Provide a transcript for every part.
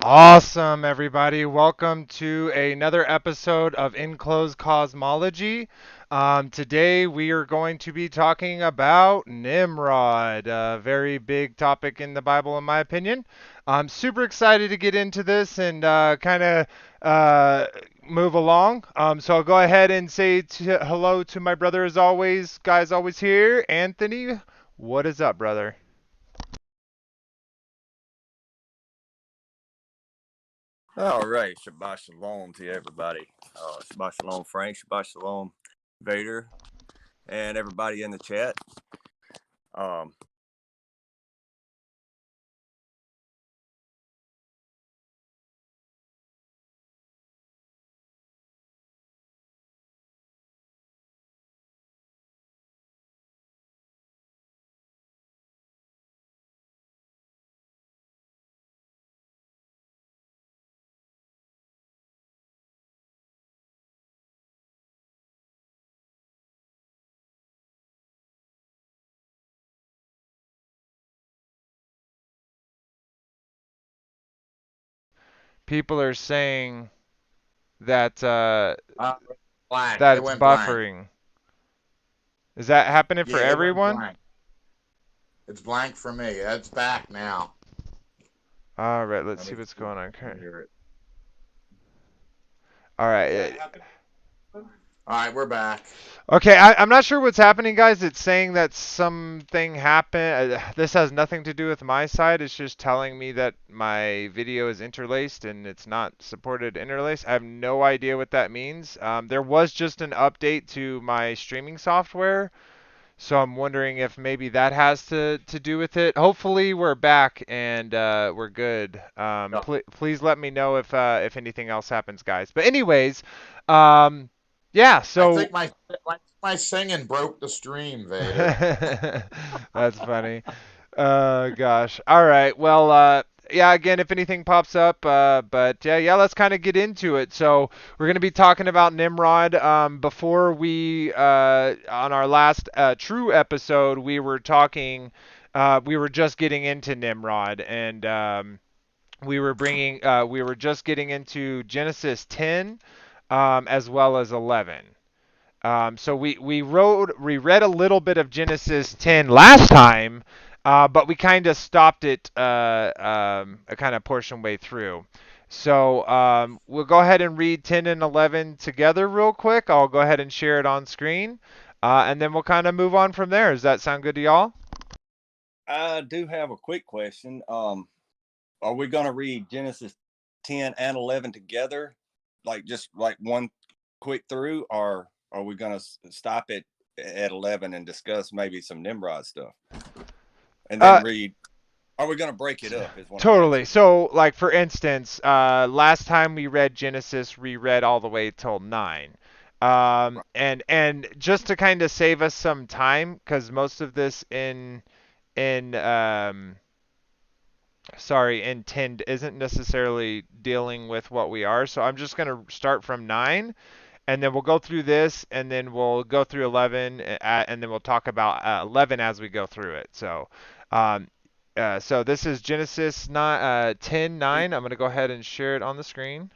Awesome, everybody. Welcome to another episode of Enclosed Cosmology. Today we are going to be talking about Nimrod, a very big topic in the Bible, in my opinion. I'm super excited to get into this and kind of uh, move along. So I'll go ahead and say hello to my brother as always. Guys, always here. Anthony, what is up, brother? All right, Shabbat Shalom to everybody. Shabbat Shalom, Frank. Shabbat Shalom, Vader, and everybody in the chat. Um, People are saying that Blank. It that's went blank. buffering. Is that happening for Yeah, it went everyone? blank. It's blank for me. It's back now. All right, let's Let see me what's going on. hear it. All right. All right, we're back. Okay, I'm not sure what's happening, guys. It's saying that something happened. This has nothing to do with my side. It's just telling me that my video is interlaced and it's not supported interlace. I have no idea what that means. There was just an update to my streaming software. So I'm wondering if maybe that has to do with it. Hopefully we're back and we're good. Yeah. Please let me know if anything else happens, guys. But anyways, um, yeah. I So think my singing broke the stream, Vader. that's funny. Gosh. All right. Well, yeah, again, if anything pops up, but yeah, let's kind of get into it. So we're going to be talking about Nimrod. Before on our last true episode, we were just getting into Nimrod, and we were just getting into Genesis 10, as well as 11. So we read a little bit of Genesis 10 last time, but we kind of stopped it a kind of portion way through. So we'll go ahead and read 10 and 11 together real quick. I'll go ahead and share it on screen, and then we'll kind of move on from there. Does that sound good to y'all? I do have a quick question. Are we going to read Genesis 10 and 11 together, like just like one quick through, or are we going to stop it at 11 and discuss maybe some Nimrod stuff, and then Uh, read? Are we going to break it up? Is what I'm Totally. asking. So, like for instance, last time we read Genesis, we read all the way till 9. Right. And just to kind of save us some time, because most of this in sorry, intend isn't necessarily dealing with what we are. So I'm just gonna start from 9, and then we'll go through this, and then we'll go through 11, and then we'll talk about 11 as we go through it. Um, so this is Genesis 9, 10:9. I'm gonna go ahead and share it on the screen.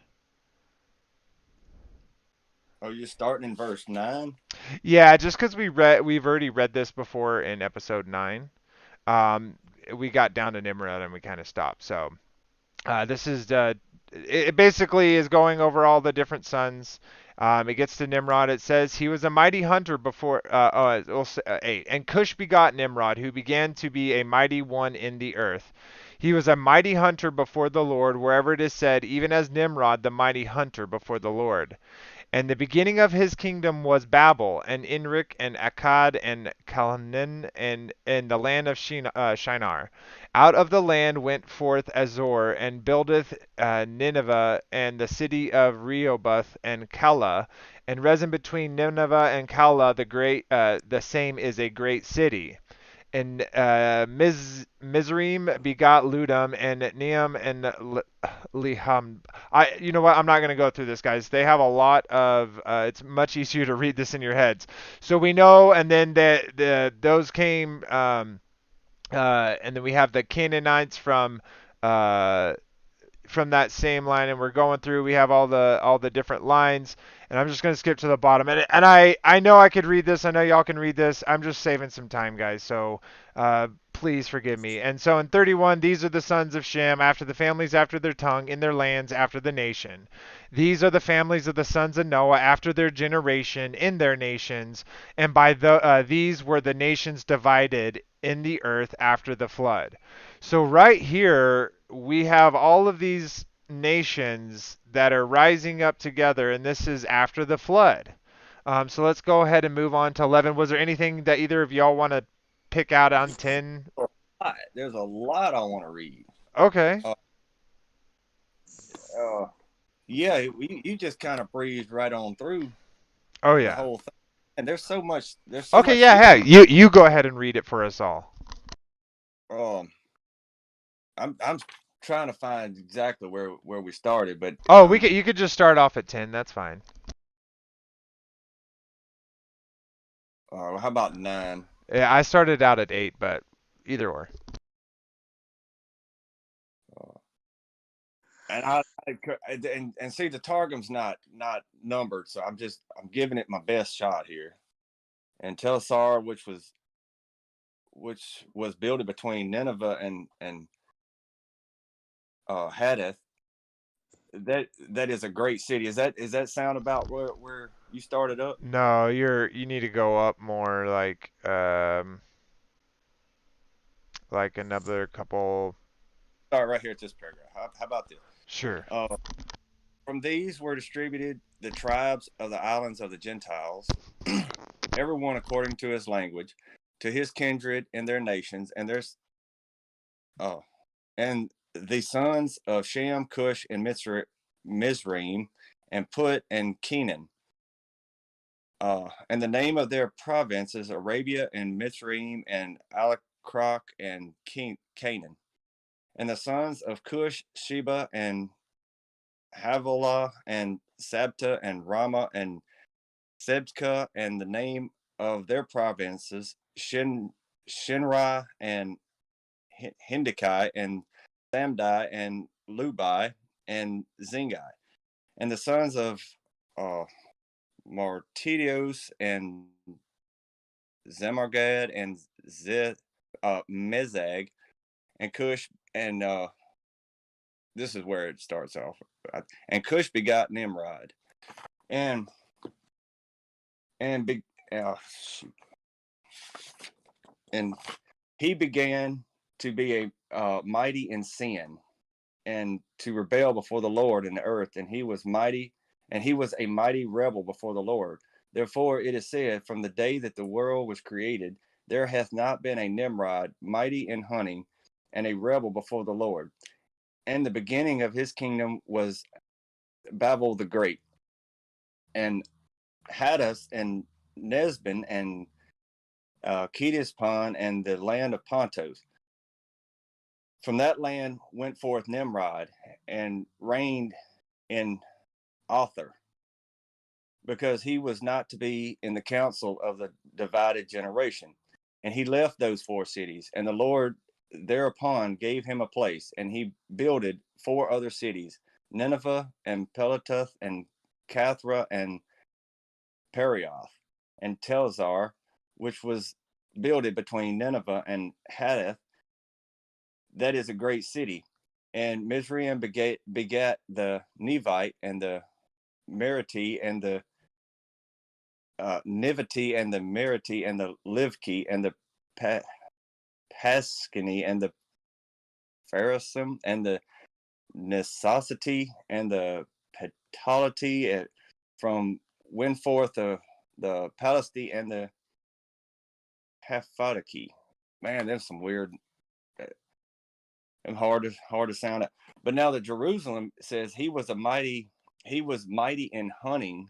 Are you starting in verse 9? Yeah, just because we've already read this before in episode 9. Um, we got down to Nimrod and we kind of stopped. So this is it basically is going over all the different sons. It gets to Nimrod. It says he was a mighty hunter before. It'll say, 8. And Cush begot Nimrod, who began to be a mighty one in the earth. He was a mighty hunter before the Lord, wherever it is said, even as Nimrod, the mighty hunter before the Lord. And the beginning of his kingdom was Babel, and Inrik, and Akkad, and Calneh, and the land of Shinar. Out of the land went forth Azor, and buildeth Nineveh, and the city of Rehoboth, and Calah, and resin between Nineveh and Calah, the same is a great city. And Mizraim begot Ludum and Neam and Liham. You know what? I'm not going to go through this, guys. They have a lot of. It's much easier to read this in your heads. So we know, and then those came, and then we have the Canaanites uh, from that same line, and we're going through. We have all the different lines, and I'm just gonna skip to the bottom. And I know I could read this. I know y'all can read this. I'm just saving some time, guys. So please forgive me. And so in 31, these are the sons of Shem, after the families, after their tongue, in their lands, after the nation. These are the families of the sons of Noah, after their generation, in their nations. And by these were the nations divided in the earth after the flood. So right here we have all of these nations that are rising up together, and this is after the flood. So let's go ahead and move on to 11. Was there anything that either of y'all want to pick out on 10? There's a lot I want to read. Okay. Uh, uh, yeah, you just kind of breezed right on through Oh the yeah. whole thing, and there's so much. Okay, yeah, hey, you go ahead and read it for us all. Um, I'm trying to find exactly where we started, but Oh, you could just start off at 10. That's fine. how about 9? Yeah, I started out at 8, but either or. Uh, and see, the Targum's not numbered, so I'm giving it my best shot here. And Telsar, which was built between Nineveh and Hadith. That is a great city. Is that sound about where you started up? No, you need to go up more like another couple. Start right here at this paragraph. How about this? Sure. From these were distributed the tribes of the islands of the Gentiles, everyone according to his language, to his kindred and their nations, and and the sons of Shem, Cush, and Mizraim, and Put and Canaan. And the name of their provinces, Arabia and Mizraim and Alakroc and Canaan. And the sons of Cush, Sheba and Havilah and Sabta and Rama and Sebka, and the name of their provinces, Shinrai and Hindikai and Samdai and Lubai and Zingai. And the sons of Martidios and Zemargad and Mezag and Cush, and this is where it starts off. And Cush begot Nimrod, and and big, and he began to be a mighty in sin, and to rebel before the Lord in the earth, and he was mighty, and he was a mighty rebel before the Lord. Therefore it is said, from the day that the world was created, there hath not been a Nimrod mighty in hunting, and a rebel before the Lord. And the beginning of his kingdom was Babel the Great, and Haddas and Nesbin and Kedishpan and the land of Pontos. From that land went forth Nimrod and reigned in Author, because he was not to be in the council of the divided generation. And he left those 4 cities, and the Lord thereupon gave him a place, and he builded 4 other cities, Nineveh and Pelatuth and Cathra and Perioth and Telzar, which was builded between Nineveh and Hadith. That is a great city. And Mizraim begat the Nevite and the Meriti and the Niviti and the Meriti and the Livki and the Paskini and the Pharisim and the Necessity and the Petality, from Winforth the Palestine and the Haphatiki. Man, there's some weird and hard to sound out. But now the Jerusalem says he was mighty in hunting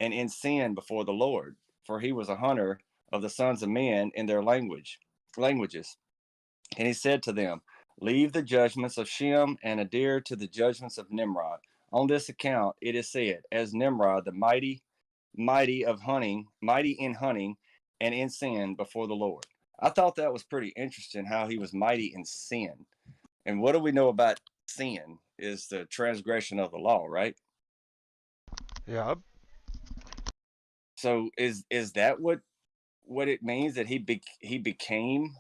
and in sin before the Lord, for he was a hunter of the sons of men in their languages. And he said to them, leave the judgments of Shem and adhere to the judgments of Nimrod. On this account it is said, as Nimrod the mighty in hunting and in sin before the Lord. I thought that was pretty interesting, how he was mighty in sin. And what do we know about sin? is the transgression of the law, right? Yep. So is that what it means that he became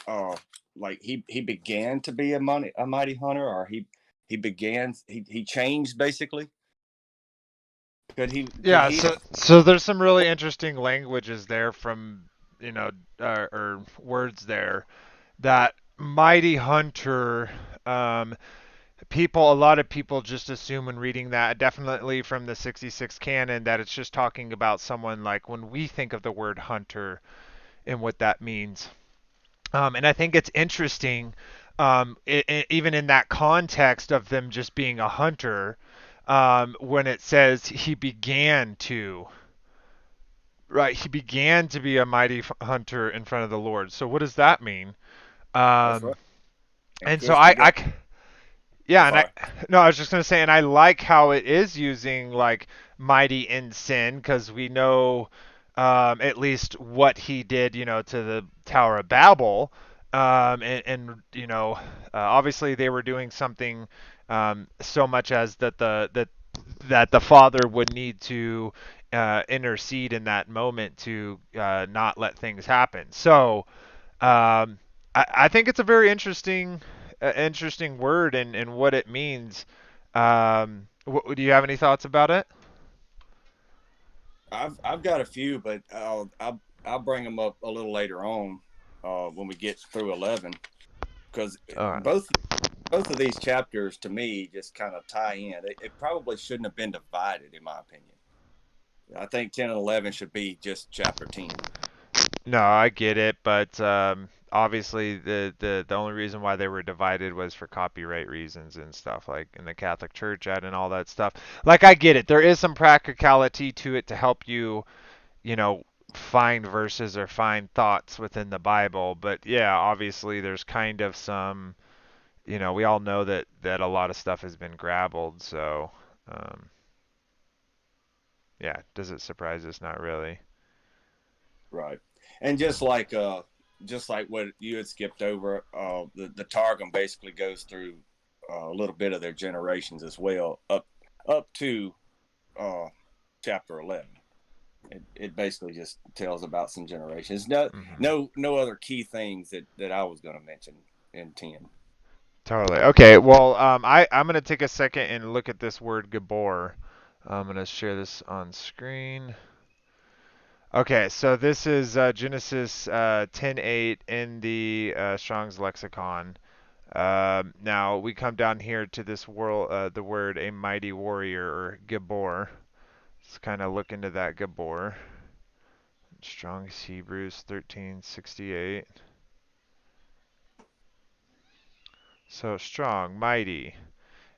uh like he began to be a mighty hunter, or he changed basically? Could Yeah, he have? so there's some really interesting languages there from, you know, or words there that mighty hunter, um a lot of people just assume when reading that, definitely from the 66 canon, that it's just talking about someone like when we think of the word hunter and what that means. And I think it's interesting, even in that context of them just being a hunter, when it says he began to, right, he began to be a mighty hunter in front of the Lord. So what does that mean? That's right. Um, And and so Cush began. yeah, I'm and I sorry. no, I was just gonna say, and I like how it is using like mighty in sin because we know at least what he did, to the Tower of Babel, and obviously they were doing something so much as that the father would need to intercede in that moment to not let things happen. So I think it's a very interesting word and what it means. Do you have any thoughts about it? I've got a few, but I'll bring them up a little later on when we get through 11, because All right. both of these chapters to me just kind of tie in. It probably shouldn't have been divided, in my opinion. I think 10 and 11 should be just chapter 10. No, I get it, but obviously the only reason why they were divided was for copyright reasons and stuff, like in the Catholic Church ad and all that stuff. Like I get it. There is some practicality to it to help you, you know, find verses or find thoughts within the Bible, but yeah, obviously there's kind of some, we all know that a lot of stuff has been grabbled, so um, yeah, does it surprise us? Not really. Right. And just like what you had skipped over, the Targum basically goes through a little bit of their generations as well, up to uh, chapter 11. It basically just tells about some generations. Hmm. No other key things that I was going to mention in 10. Totally. Okay. Well, I'm gonna take a second and look at this word Gabor. I'm gonna share this on screen. Okay, so this is Genesis 10:8 in the Strong's lexicon. Now we come down here to this the word a mighty warrior or Gabor. Let's kind of look into that Gabor. Strong's Hebrews 1368. So strong, mighty.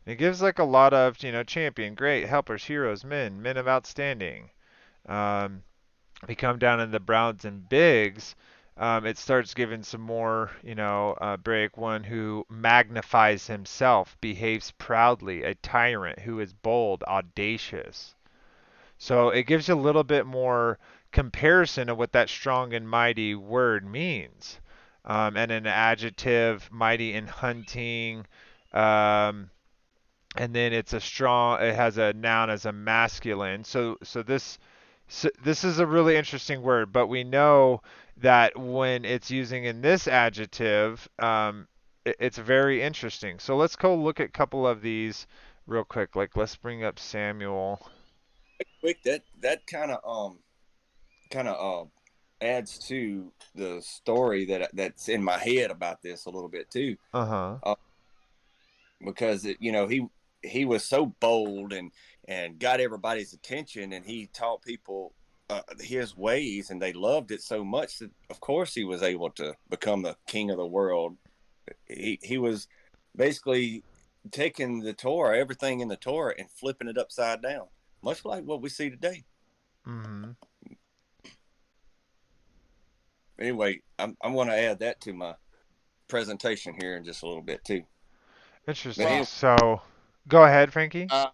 And it gives like a lot of, champion, great, helpers, heroes, men of outstanding. Um, we come down in the Browns and Bigs. It starts giving some more, break. One who magnifies himself, behaves proudly, a tyrant who is bold, audacious. So it gives you a little bit more comparison of what that strong and mighty word means. And an adjective, mighty in hunting. Um, and then it has a noun as a masculine. So this is a really interesting word, but we know that when it's using in this adjective, it's very interesting. So let's go look at a couple of these real quick. Like let's bring up Samuel. Quick, that kind of adds to the story that's in my head about this a little bit too, Uh-huh. uh, because he was so bold and got everybody's attention, and he taught people his ways, and they loved it so much that of course he was able to become the king of the world. He was basically taking the Torah, everything in the Torah, and flipping it upside down, much like what we see today. Mm-hmm. Anyway, I'm going to add that to my presentation here in just a little bit too. But Interesting. anyway, Well, So go ahead, Frankie. uh,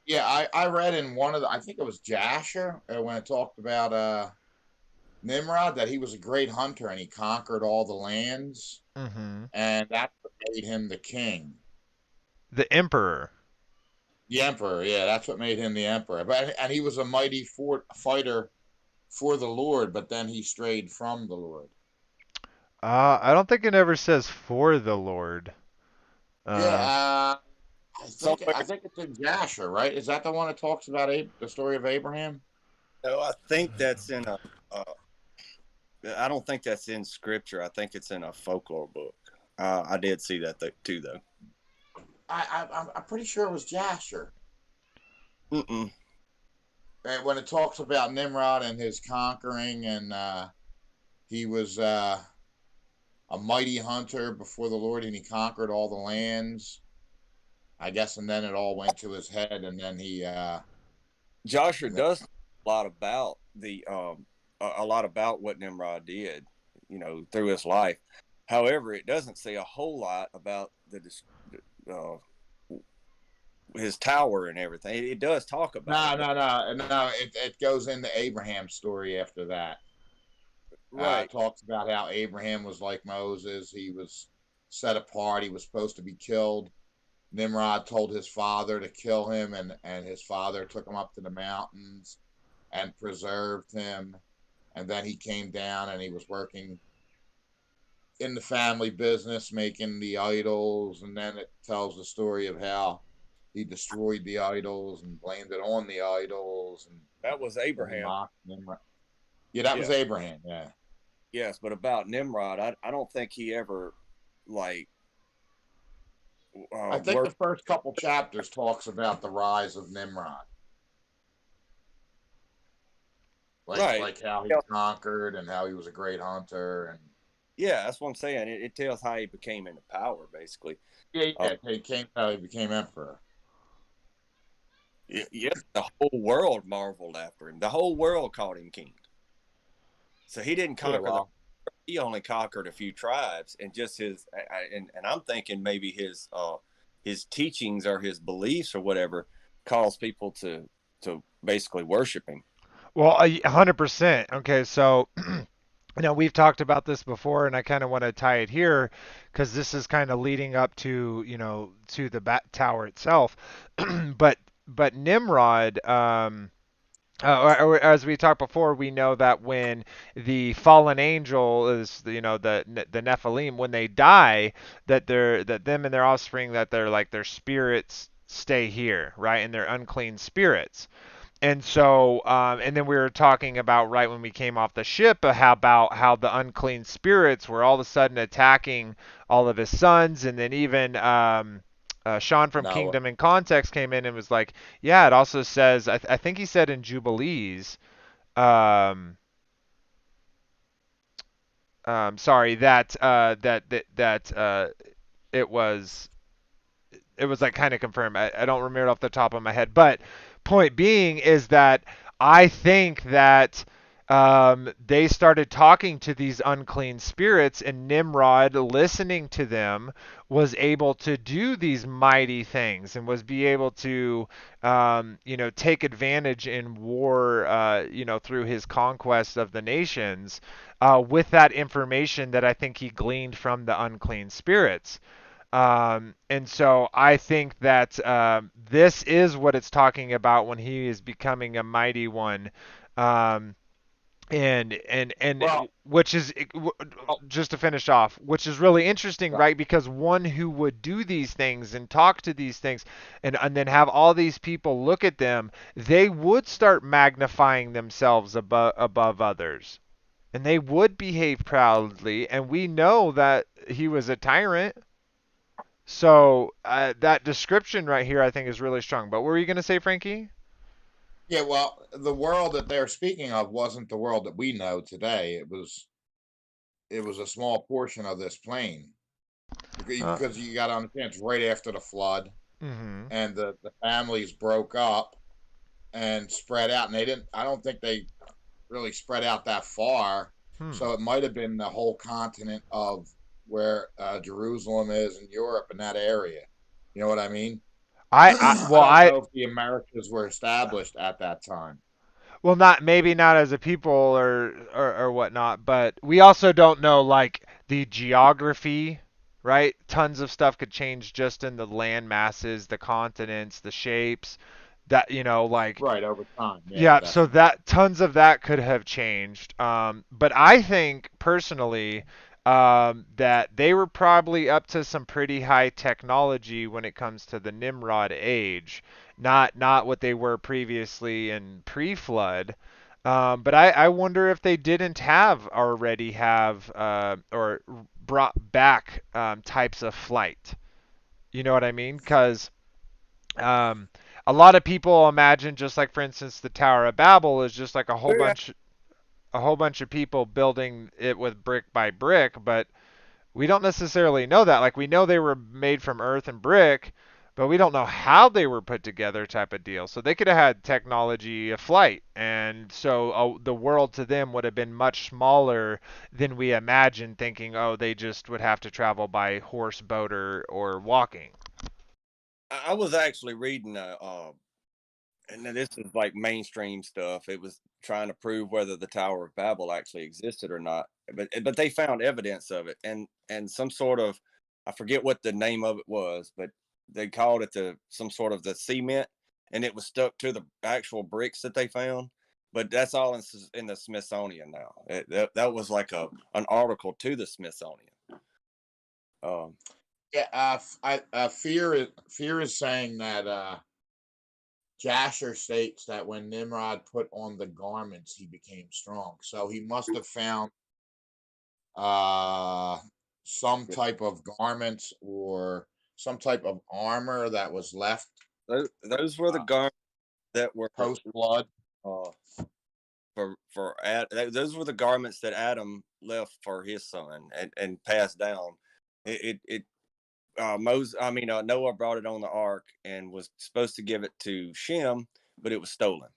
yeah, I read in one of the, I think it was Jasher, when it talked about Nimrod, that he was a great hunter and he conquered all the lands, Mm-hmm. and that's what made him the king. The emperor. The emperor, yeah, that's what made him the emperor. But and he was a mighty fighter for the Lord, but then he strayed from the Lord. I don't think it ever says for the Lord. Yeah, Uh, Somewhere. I think it's in Jasher, right? Is that the one that talks about the story of Abraham? No, I think that's in a. I don't think that's in scripture. I think it's in a folklore book. I did see that too, though. I'm pretty sure it was Jasher. Mm-mm. And when it talks about Nimrod and his conquering, and he was a mighty hunter before the Lord, and he conquered all the lands. I guess, and then it all went to his head, and then he, Joshua and then, does a lot about a lot about what Nimrod did, through his life. However, it doesn't say a whole lot about uh, his tower and everything. It does talk about it, no, but no, no, no. It goes into Abraham's story after that. right. Talks about how Abraham was like Moses. He was set apart. He was supposed to be killed. Nimrod told his father to kill him, and his father took him up to the mountains and preserved him. And then he came down and he was working in the family business, making the idols. And then it tells the story of how he destroyed the idols and blamed it on the idols, That was and he Abraham. mocked Nimrod. Yeah, that was Yes, Abraham. Yeah. yes, but about Nimrod, I don't think he ever like I think the worked. first couple chapters talks about the rise of Nimrod, Right. like how he Yeah, conquered and how he was a great hunter, and yeah, that's what I'm saying. It tells how he became into power, basically. Uh, he came how he became emperor. yeah, the whole world marveled after him. The whole world called him king. So he didn't Yeah, conquer the. well, He only conquered a few tribes, and just and I'm thinking maybe his teachings or his beliefs or whatever caused people to basically worship him. well, 100%. Okay, so we've talked about this before, and I kind of want to tie it here because this is kind of leading up to, to the bat tower itself. but but Nimrod, as we talked before, we know that when the fallen angel is, the Nephilim, when they die, that them and their offspring, that they're like their spirits stay here, right, and they're unclean spirits. And so, and then we were talking about right when we came off the ship about how the unclean spirits were all of a sudden attacking all of his sons, and then even Sean from no, Kingdom and Context came in and was like, yeah, it also says, I think he said in Jubilees, um, sorry, that it was like kind of confirmed. I don't remember it off the top of my head, but point being is that I think that they started talking to these unclean spirits, and Nimrod, listening to them, was able to do these mighty things and was be able to, take advantage in war, through his conquest of the nations, with that information that I think he gleaned from the unclean spirits. And so I think that this is what it's talking about when he is becoming a mighty one. Um, and well, which is just to finish off, which is really interesting, well, right? Because one who would do these things and talk to these things, and then have all these people look at them, they would start magnifying themselves above others, and they would behave proudly. And we know that he was a tyrant. So that description right here, I think, is really strong. But what were you going to say, Frankie? yeah, well, the world that they're speaking of wasn't the world that we know today. It was a small portion of this plane, Uh, because you got to understand it's right after the flood, mm-hmm. and the families broke up and spread out, and they didn't. I don't think they really spread out that far. Hmm. So it might have been the whole continent of where Jerusalem is in Europe, in that area. You know what I mean? I Well, don't know if the Americas were established at that time. well, not maybe not as a people or whatnot, but we also don't know like the geography, right? Tons of stuff could change just in the land masses, the continents, the shapes. That like Right, over time. Yeah, yeah, so definitely. that tons of that could have changed. But I think personally that they were probably up to some pretty high technology when it comes to the Nimrod age, not what they were previously in pre-flood. But I wonder if they didn't already have or brought back types of flight. You know what I mean? Because um, a lot of people imagine just like, for instance, the Tower of Babel is just like a whole bunch of people building it with brick by brick, but we don't necessarily know that. Like we know they were made from earth and brick, but we don't know how they were put together type of deal. So they could have had technology of flight, and so the world to them would have been much smaller than we imagine, thinking, oh, they just would have to travel by horse, boat, or walking. I was actually reading and this is like mainstream stuff. It was trying to prove whether the Tower of Babel actually existed or not. But they found evidence of it, and some sort of, I forget what the name of it was, but they called it some sort of the cement, and it was stuck to the actual bricks that they found. But that's all in the Smithsonian now. That was like an article to the Smithsonian. Um, Yeah, fear is saying that Jasher states that when Nimrod put on the garments, he became strong. So he must have found uh, some type of garments or some type of armor that was left those were the uh, garments that were post flood. uh, those were the garments that Adam left for his son and passed down. It Moses, I mean Noah brought it on the ark and was supposed to give it to Shem, but it was stolen.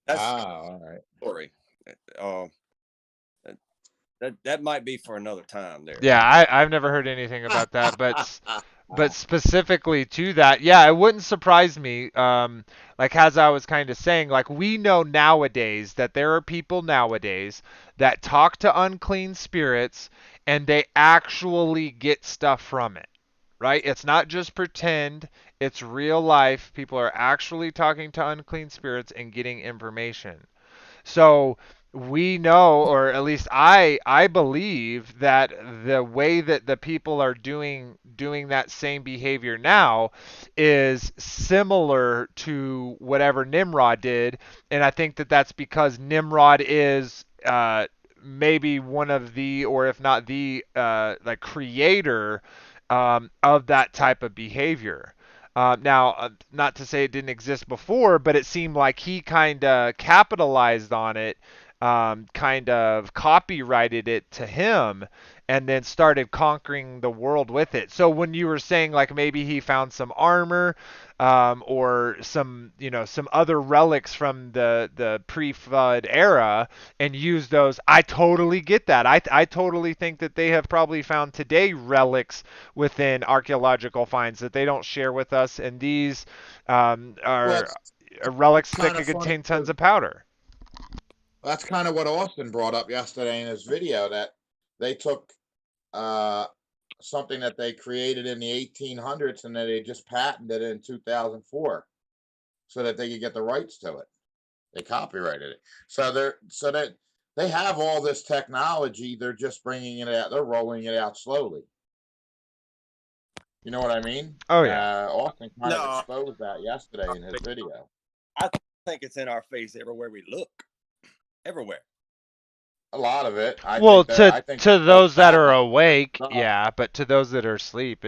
That's the Ah, all right. story. Uh, that might be for another time there. Yeah, I've never heard anything about that, but specifically to that, yeah, it wouldn't surprise me. Like as I was kind of saying, like we know nowadays that there are people nowadays that talk to unclean spirits and they actually get stuff from it, right? It's not just pretend, it's real life. People are actually talking to unclean spirits and getting information. So we know, or at least I believe that the way that the people are doing that same behavior now is similar to whatever Nimrod did, and I think that that's because Nimrod is maybe one of the, or if not the, like creator of that type of behavior. Now, not to say it didn't exist before, but it seemed like he kind of capitalized on it, kind of copyrighted it to him, and then started conquering the world with it. So when you were saying like maybe he found some armor, or some other relics from the pre-flood era and used those, I totally get that. I totally think that they have probably found today relics within archaeological finds that they don't share with us, and these Well, are it's relics that kind could of funny contain tons too. of powder. That's kind of what Austin brought up yesterday in his video, that they took uh, something that they created in the 1800s and that they just patented it in 2004 so that they could get the rights to it. They copyrighted it. So that they have all this technology. They're just bringing it out. They're rolling it out slowly. You know what I mean? Oh yeah. Austin kind of No, exposed that yesterday in his video. I think it's in our face everywhere we look. Everywhere. A lot of it. Well, I think to all those that that are awake, stuff. yeah, but to those that are asleep,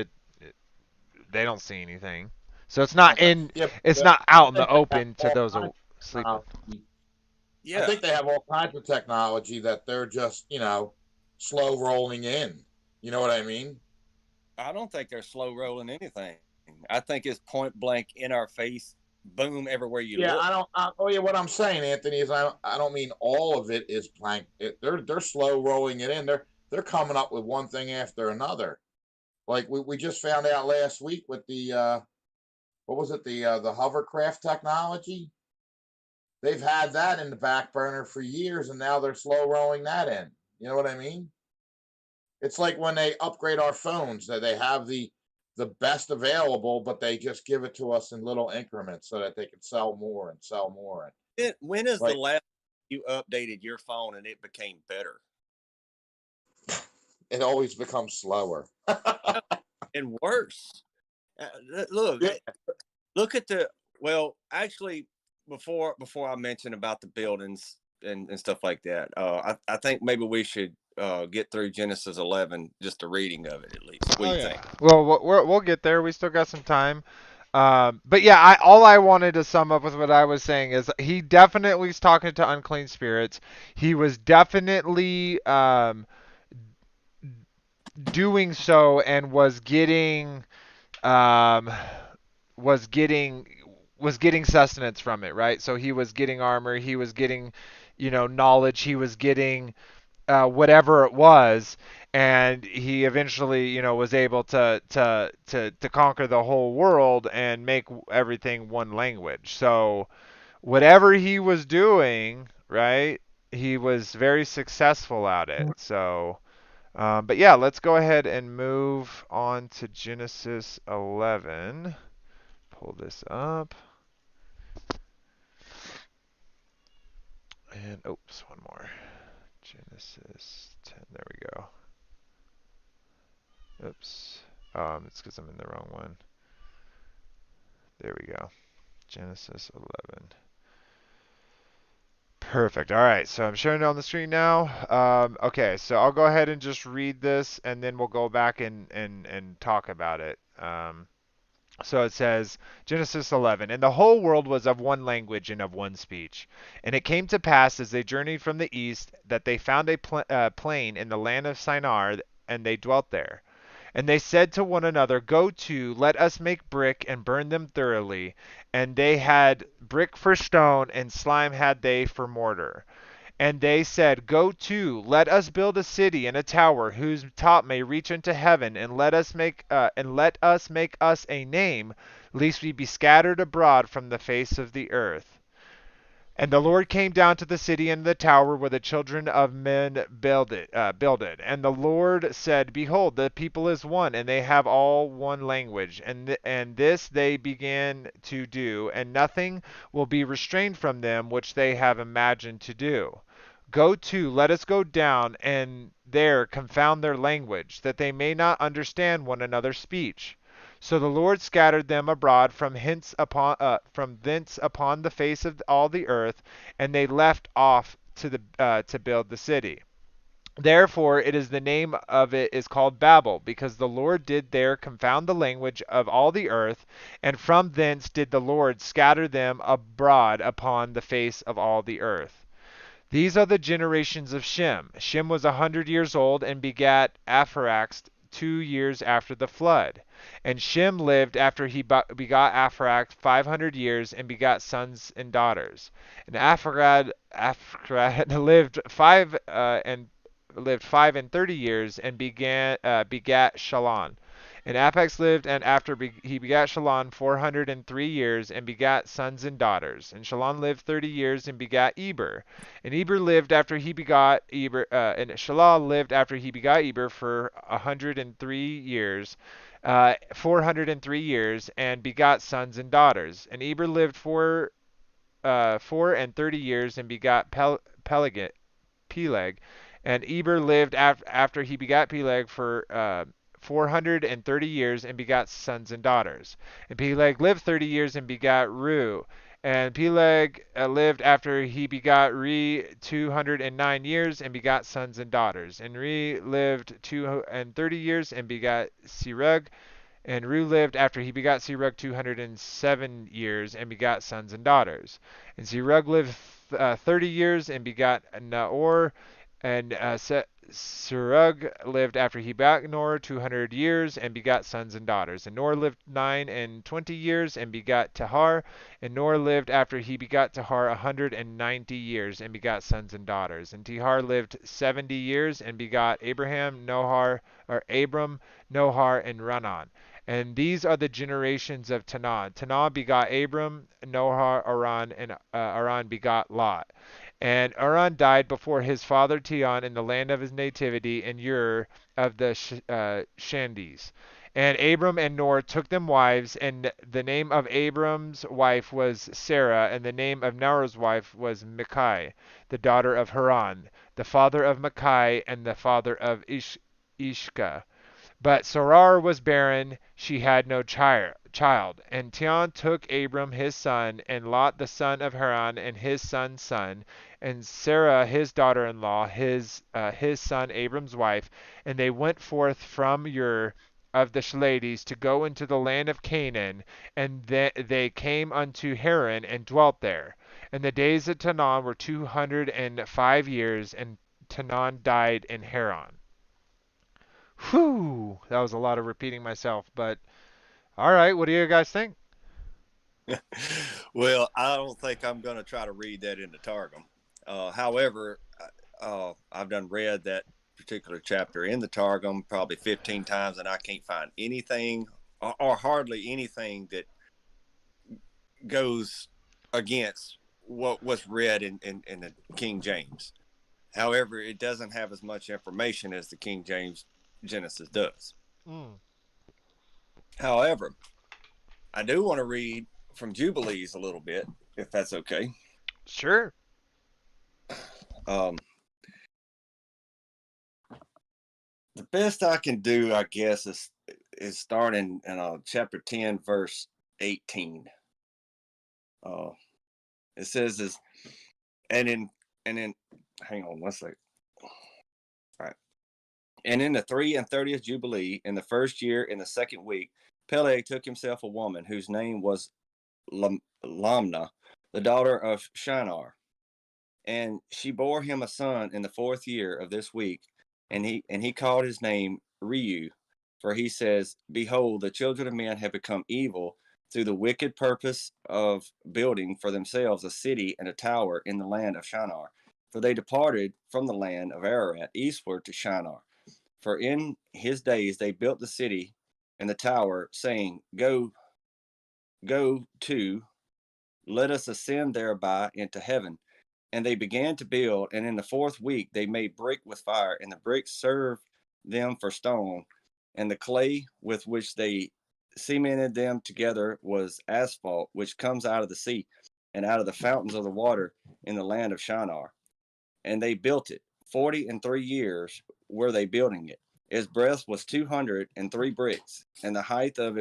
they don't see anything. So it's not Okay. in Yeah. it's But not I out in the think they have open to all those kinds of sleeping. technology. I Yeah, think they have all kinds of technology that they're just, slow rolling in. You know what I mean? I don't think they're slow rolling anything. I think it's point blank in our face, boom, everywhere you Yeah, look. oh yeah, what I'm saying, Anthony, is I don't mean all of it is blank. They're slow rolling it in. They're coming up with one thing after another. Like we just found out last week with the what was it, the hovercraft technology. They've had that in the back burner for years, and now they're slow rolling that in. You know what I mean? It's like when they upgrade our phones, that they have the best available, but they just give it to us in little increments so that they can sell more and sell more. And When is the like last you updated your phone and it became better it always becomes slower. and worse? Look, Yeah. look at the well. Actually, before I mention about the buildings and stuff like that, I think maybe we should get through Genesis 11, just the reading of it at least. What do Oh you yeah. think? Well, we'll get there. We still got some time. But yeah, all I wanted to sum up with what I was saying is he definitely was talking to unclean spirits. He was definitely doing so and um, was getting was getting sustenance from it, right? So he was getting armor, he was getting, knowledge, he was getting whatever it was, and he eventually, was able to conquer the whole world and make everything one language. So whatever he was doing, right, he was very successful at it. So, but yeah, let's go ahead and move on to Genesis 11. Pull this up. And oops, one more. Genesis 10. There we go. Oops. It's because I'm in the wrong one. There we go. Genesis 11. Perfect. All right. So I'm showing it on the screen now. Okay. So I'll go ahead and just read this, and then we'll go back and talk about it. So it says, Genesis 11, and the whole world was of one language and of one speech. And it came to pass as they journeyed from the east that they found a plain in the land of Shinar, and they dwelt there. And they said to one another, Go to, let us make brick and burn them thoroughly. And they had brick for stone, and slime had they for mortar. And they said, Go to, let us build a city and a tower whose top may reach unto heaven, and let us make us a name, lest we be scattered abroad from the face of the earth. And the Lord came down to the city and the tower where the children of men builded. And the Lord said, Behold, the people is one, and they have all one language. And this they began to do, and nothing will be restrained from them which they have imagined to do. Go to, let us go down, and there confound their language, that they may not understand one another's speech. So the Lord scattered them abroad from thence upon the face of all the earth, and they left off to build the city. Therefore it is the name of it is called Babel, because the Lord did there confound the language of all the earth, and from thence did the Lord scatter them abroad upon the face of all the earth. These are the generations of Shem. Shem was 100 years old and begat Aphorax 2 years after the flood. And Shem lived after he begot Aphorax 500 years and begat sons and daughters. And Aphrad lived 5 and 30 years and begat Shalon. And Apex lived, and after he begat Shalon 403 years, and begat sons and daughters. And Shalon lived 30 years, and begat Eber. And Eber lived after he begot Eber, and Shelah lived after he begot Eber for 103 years, 403 years, and begot sons and daughters. And Eber lived 430 years, and begot Peleg. And Eber lived after he begat Peleg for 430 years and begot sons and daughters. And Peleg lived 30 years and begat Reu. And Peleg lived after he begot Re 209 years and begot sons and daughters. And Re lived 230 years and begot Serug. And Reu lived after he begot Serug 207 years and begot sons and daughters. And Serug lived 30 years and begot Naor. And Serug lived after he begat Nor 200 years and begot sons and daughters. And Nor lived 9 and 20 years and begot Tahar. And Nor lived after he begot Tahar 190 years and begot sons and daughters. And Tahar lived 70 years and begot Abram, Nohar, and Ranan. And these are the generations of Tanah. Tanah begot Abram, Nohar, Aran, and Aran begot Lot. And Uran died before his father Tion in the land of his nativity in Ur of the Shandes. And Abram and Nor took them wives, and the name of Abram's wife was Sarah, and the name of Norah's wife was Michai, the daughter of Haran, the father of Michai and the father of Ishka. But Sarar was barren, she had no child. And Tion took Abram his son, and Lot the son of Haran, and his son's son, and Sarah his daughter-in-law, his son Abram's wife, and they went forth from Ur of the Chaldees to go into the land of Canaan, and they came unto Haran and dwelt there. And the days of Tanan were 205 years, and Tanan died in Haran. Whew, that was a lot of repeating myself, but all right, what do you guys think? Well, I don't think I'm going to try to read that in the Targum. However, I've done read that particular chapter in the Targum probably 15 times, and I can't find anything or hardly anything that goes against what was read in the King James. However, it doesn't have as much information as the King James Genesis does. Mm, However, I do want to read from Jubilees a little bit, if that's okay. sure. Um, the best I can do, I guess, is starting in chapter 10, verse 18. Uh, it says is and in hang on one second. All right. And in the 33rd Jubilee, in the first year, in the second week, Peleg took himself a woman whose name was Lamna, the daughter of Shinar, and she bore him a son in the 4th year of this week, and he called his name Reu, for he says, "Behold, the children of men have become evil through the wicked purpose of building for themselves a city and a tower in the land of Shinar. For they departed from the land of Ararat eastward to Shinar. For in his days they built the city and the tower, saying, Go to, let us ascend thereby into heaven. And they began to build, and in the 4th week they made brick with fire, and the bricks served them for stone, and the clay with which they cemented them together was asphalt, which comes out of the sea and out of the fountains of the water in the land of Shinar. And they built it. 40 and 3 years were they building it. Its breadth was 203 bricks, and the height of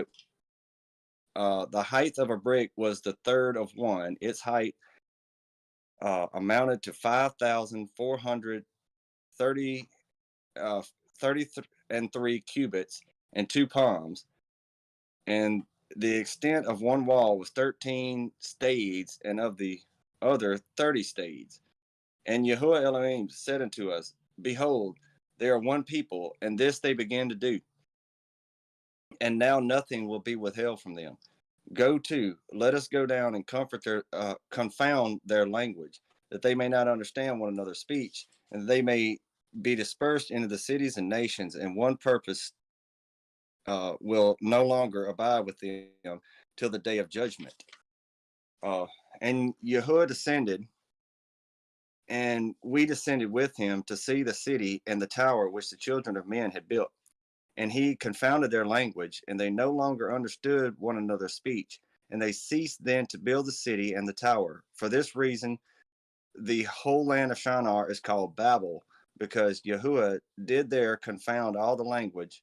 a brick was the third of one. Its height amounted to 5,430 33 cubits and 2 palms, and the extent of one wall was 13 stades, and of the other 30 stades. And Yahuwah Elohim said unto us, Behold, they are one people, and this they began to do. And now nothing will be withheld from them. Go to, let us go down and confound their language, that they may not understand one another's speech, and they may be dispersed into the cities and nations, and one purpose will no longer abide with them till the day of judgment. And Yahuwah descended, and we descended with him to see the city and the tower which the children of men had built. And he confounded their language, and they no longer understood one another's speech. And they ceased then to build the city and the tower. For this reason, the whole land of Shinar is called Babel, because Yahuwah did there confound all the language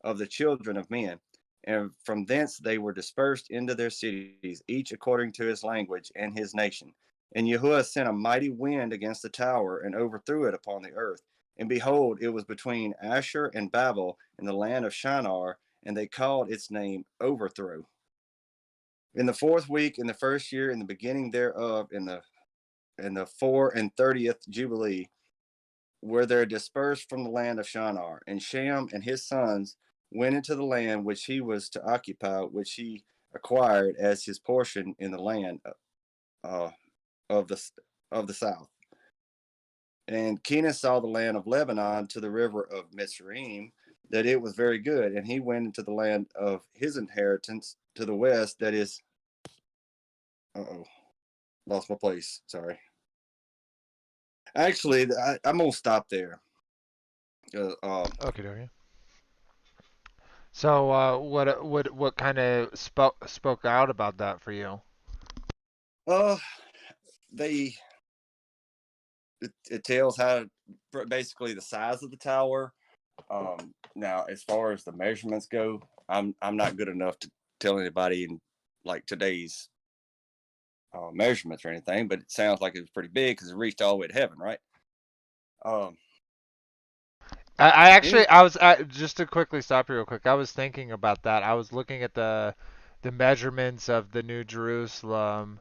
of the children of men. And from thence they were dispersed into their cities, each according to his language and his nation. And Yahuwah sent a mighty wind against the tower and overthrew it upon the earth. And behold, it was between Asher and Babel in the land of Shinar, and they called its name Overthrow. In the 4th week, in the first year, in the beginning thereof, in the 34th Jubilee, were there dispersed from the land of Shinar, and Shem and his sons went into the land which he was to occupy, which he acquired as his portion in the land of the south. And Kenan saw the land of Lebanon to the river of Mitzrayim, that it was very good, and he went into the land of his inheritance to the west, that is, lost my place, sorry. Actually, I'm gonna stop there. Okay, okay. So, what kind of spoke out about that for you? uh, they it tells how basically the size of the tower. Now, as far as the measurements go, I'm not good enough to tell anybody in like today's measurements or anything, but it sounds like it was pretty big because it reached all the way to heaven, right? Um, I anyway, actually, just to quickly stop you real quick. I was thinking about that. I was looking at the measurements of the New Jerusalem,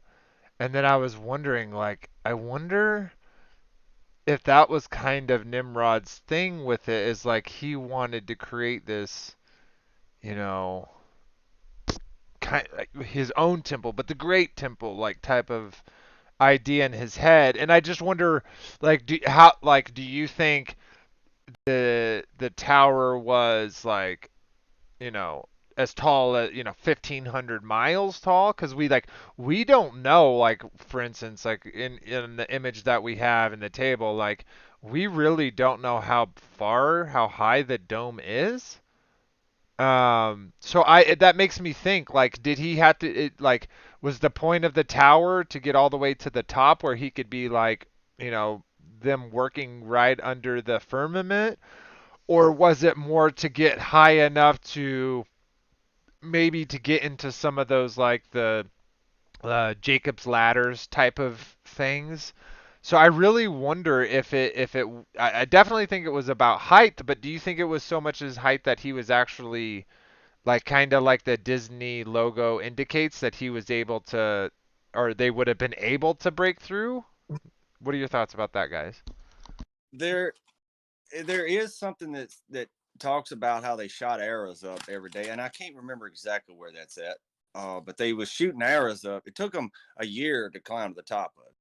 and then I was wondering, like, I wonder if that was kind of Nimrod's thing with it, is like he wanted to create this, you know, kind like his own temple, but the great temple, like type of idea in his head. And I just wonder, like, do you think the tower was like, you know, as tall as, 1,500 miles tall? Because we don't know, like, for instance, like in the image that we have in the table, like we really don't know how high the dome is. So that makes me think, like, did he have to, like, was the point of the tower to get all the way to the top where he could be like, you know, them working right under the firmament? Or was it more to get high enough to maybe to get into some of those, like the Jacob's ladders type of things? So I really wonder if it I definitely think it was about height, but do you think it was so much as height that he was actually, like, kind of like the Disney logo indicates, that he was able to, or they would have been able to break through? What are your thoughts about that, guys? there there is something that talks about how they shot arrows up every day, and I can't remember exactly where that's at. But they was shooting arrows up. It took them a year to climb to the top of it.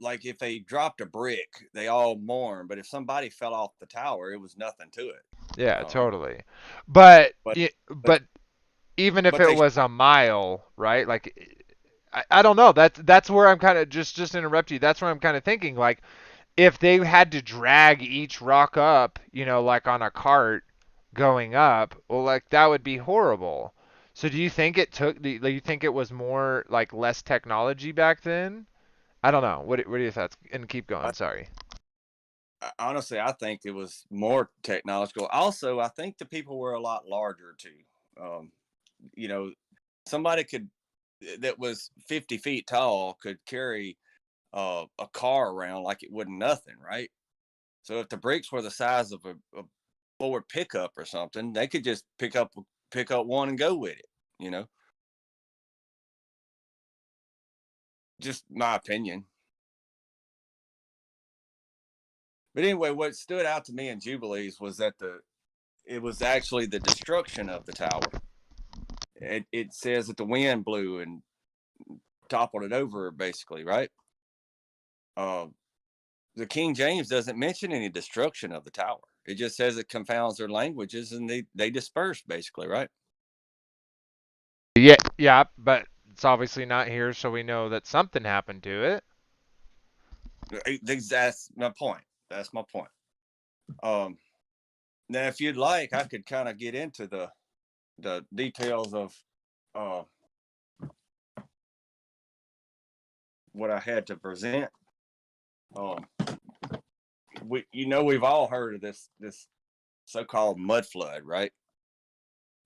Like if they dropped a brick, they all mourn. But if somebody fell off the tower, it was nothing to it. Yeah, Um, totally. But but but but even if but it they was a mile, right? Like, I don't know. That's where I'm kind of just interrupt you. That's where I'm kind of thinking, like, if they had to drag each rock up, like on a cart going up, well, like that would be horrible. So do you think do you think it was more like less technology back then? I don't know. What are your thoughts? And keep going. Sorry. honestly, I think it was more technological. Also, I think the people were a lot larger too. Um, you know, somebody could that was 50 feet tall could carry a car around like it wasn't nothing, right? So if the brakes were the size of a Ford pickup or something, they could just pick up one and go with it. You know, just my opinion. But anyway, what stood out to me in Jubilees was that the it was actually the destruction of the tower. It says that the wind blew and toppled it over, basically, right? Uh, the King James doesn't mention any destruction of the tower. It just says it confounds their languages and they disperse, basically, right? Yeah, yeah, but it's obviously not here, so we know that something happened to it. That's my point. That's my point. Um, Now, if you'd like, I could kind of get into the details of uh, what I had to present. Um, we've all heard of this so-called mud flood, right?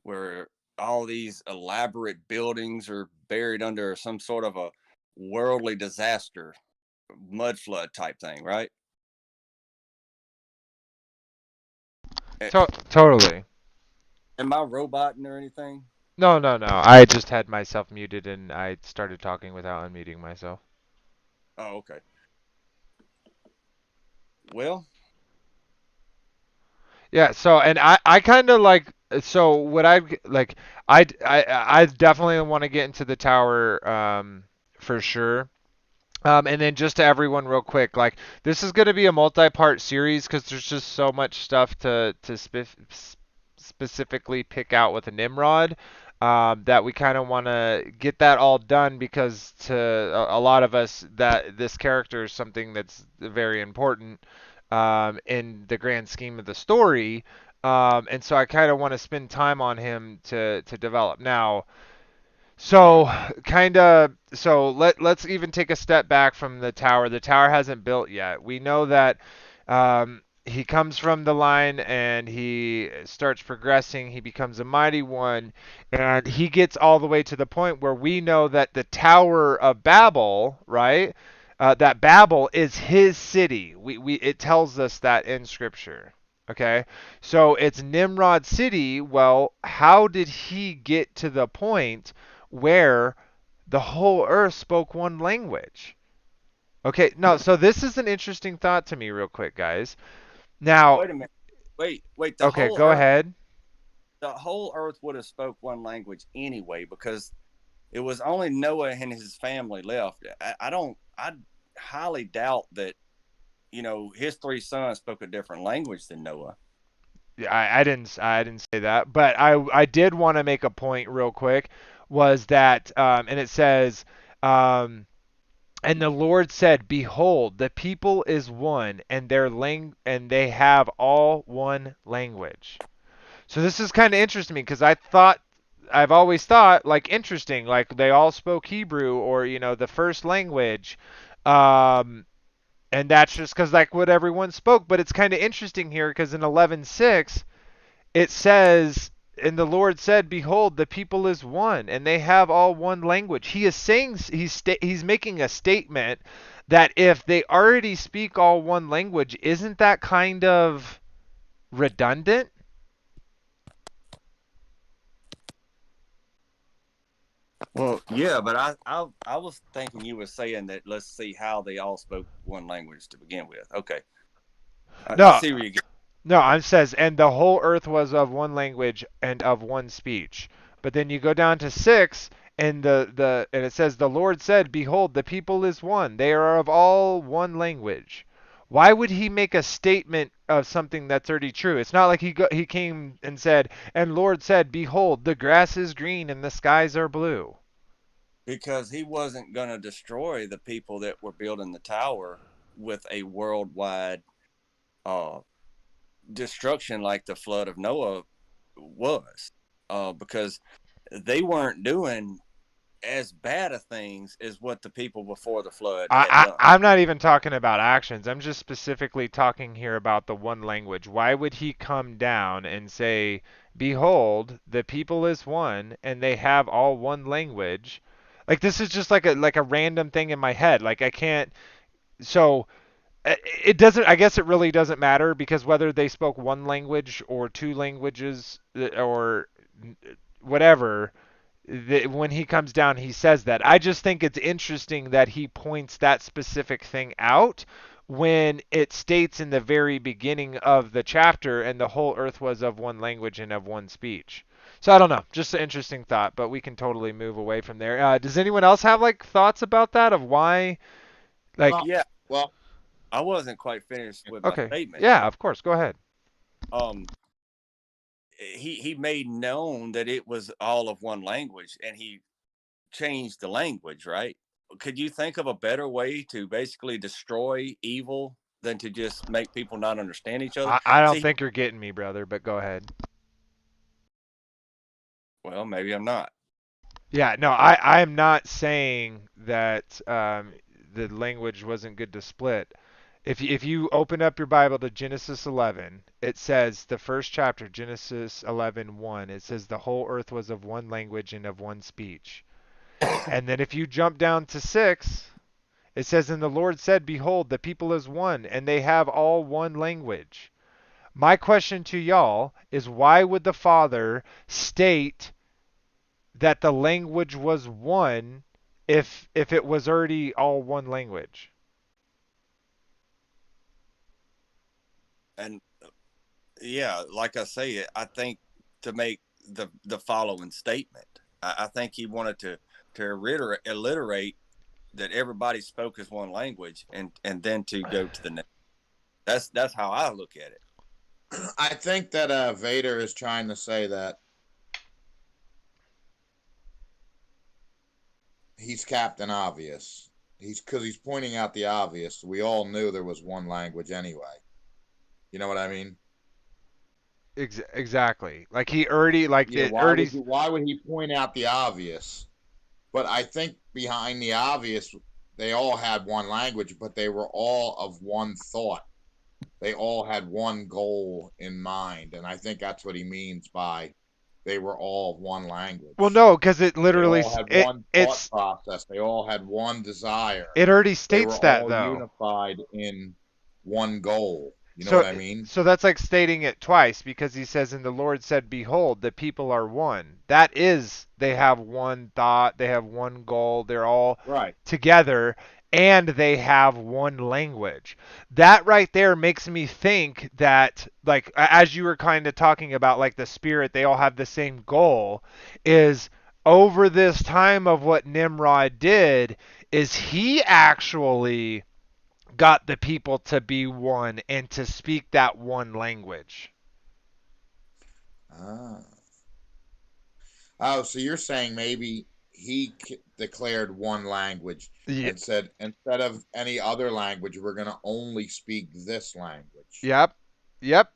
Where all these elaborate buildings are buried under some sort of a worldly disaster, mud flood type thing, right? Totally. Am I roboting or anything? No, no, no. I just had myself muted and I started talking without unmuting myself. Oh, okay. Well, Yeah, so and I kind of like, so what I like I definitely want to get into the tower, for sure. And then just to everyone real quick, like, this is going to be a multi-part series because there's just so much stuff to specifically pick out with a Nimrod. that we kind of want to get that all done because to a lot of us that this character is something that's very important in the grand scheme of the story. And so I kind of want to spend time on him to develop. Now, so let's even take a step back from the tower. The tower hasn't built yet. We know that he comes from the line and he starts progressing. He becomes a mighty one, and he gets all the way to the point where we know that the Tower of Babel, right? That Babel is his city. We it tells us that in Scripture. Okay, so it's Nimrod's city. Well, how did he get to the point where the whole earth spoke one language? Okay, no, so this is an interesting thought to me, real quick, guys. Now, Wait a minute. Wait. okay, go ahead. The whole earth would have spoke one language anyway, because it was only Noah and his family left. I highly doubt that, his three sons spoke a different language than Noah. Yeah, I didn't say that, but I did want to make a point real quick. Was that and it says and the Lord said, "Behold, the people is one, and and they have all one language." So this is kind of interesting to me because I've always thought like interesting, like they all spoke Hebrew or the first language, um, and that's just because like what everyone spoke. But it's kind of interesting here because in 11:6 it says, "And the Lord said, Behold, the people is one, and they have all one language." He is saying he's making a statement that if they already speak all one language, isn't that kind of redundant? Well, yeah, but I was thinking you were saying that let's see how they all spoke one language to begin with. Okay, I No, see where you get. no, it says, and the whole earth was of one language and of one speech. But then you go down to 6, and and it says, the Lord said, Behold, the people is one; they are of all one language. Why would he make a statement of something that's already true? It's not like he came and said, and Lord said, Behold, the grass is green and the skies are blue. Because he wasn't going to destroy the people that were building the tower with a worldwide uh, destruction like the flood of Noah was, because they weren't doing as bad of things as what the people before the flood had done. I'm not even talking about actions. I'm just specifically talking here about the one language. Why would he come down and say, "Behold, the people is one, and they have all one language"? Like this is just like a random thing in my head. Like I can't. So it doesn't. I guess it really doesn't matter because whether they spoke one language or two languages or whatever, when he comes down, he says that. I just think it's interesting that he points that specific thing out when it states in the very beginning of the chapter, and the whole earth was of one language and of one speech. So I don't know, just an interesting thought, but we can totally move away from there. Does anyone else have like thoughts about that of why, like, Well, Yeah, well, I wasn't quite finished with my okay, statement. yeah, of course, go ahead. Um, he made known that it was all of one language, and he changed the language, right? Could you think of a better way to basically destroy evil than to just make people not understand each other? I don't See, think you're getting me, brother, but go ahead. well, maybe I'm not. Yeah, no, I'm not saying that the language wasn't good to split. If you open up your Bible to Genesis 11, it says the first chapter, Genesis 11:1, it says the whole earth was of one language and of one speech. And then if you jump down to 6, it says, and the Lord said, Behold, the people is one, and they have all one language. My question to y'all is why would the Father state that the language was one if it was already all one language? And yeah, like I say, I think to make the following statement, I think he wanted to alliterate that everybody spoke as one language, and then to go to the next. That's how I look at it. I think that Vader is trying to say that he's Captain Obvious. He's pointing out the obvious. We all knew there was one language anyway. You know what I mean? Exactly. Like he already like Yeah. it already. Why would he point out the obvious? But I think behind the obvious, they all had one language, but they were all of one thought. They all had one goal in mind, and I think that's what he means by they were all one Well, language. no, because it They literally all had it one thought it's process. They all had one desire. it already They were states that all though. unified in one goal. You know what So I mean? so that's like stating it twice because he says, "And the Lord said, Behold, the people are one." That is, they have one thought, they have one goal, they're all Right. together, and they have one language. That right there makes me think that, like, as you were kind of talking about, like the spirit, they all have the same goal. Is over this time of what Nimrod did, is he actually got the people to be one and to speak that one language. Ah. Oh, so you're saying maybe he declared one language Yeah. and said, instead of any other language, we're going to only speak this language. Yep. Yep.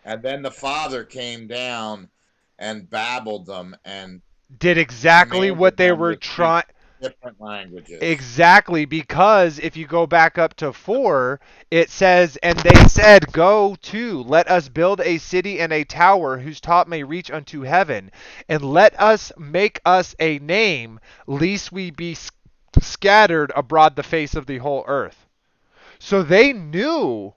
And then the Father came down and babbled them and Did exactly what commanded they them were to speak trying. different languages. Exactly, because if you go back up to 4, it says, "And they said, Go to, let us build a city and a tower whose top may reach unto heaven, and let us make us a name, lest we be scattered abroad the face of the whole earth." So they knew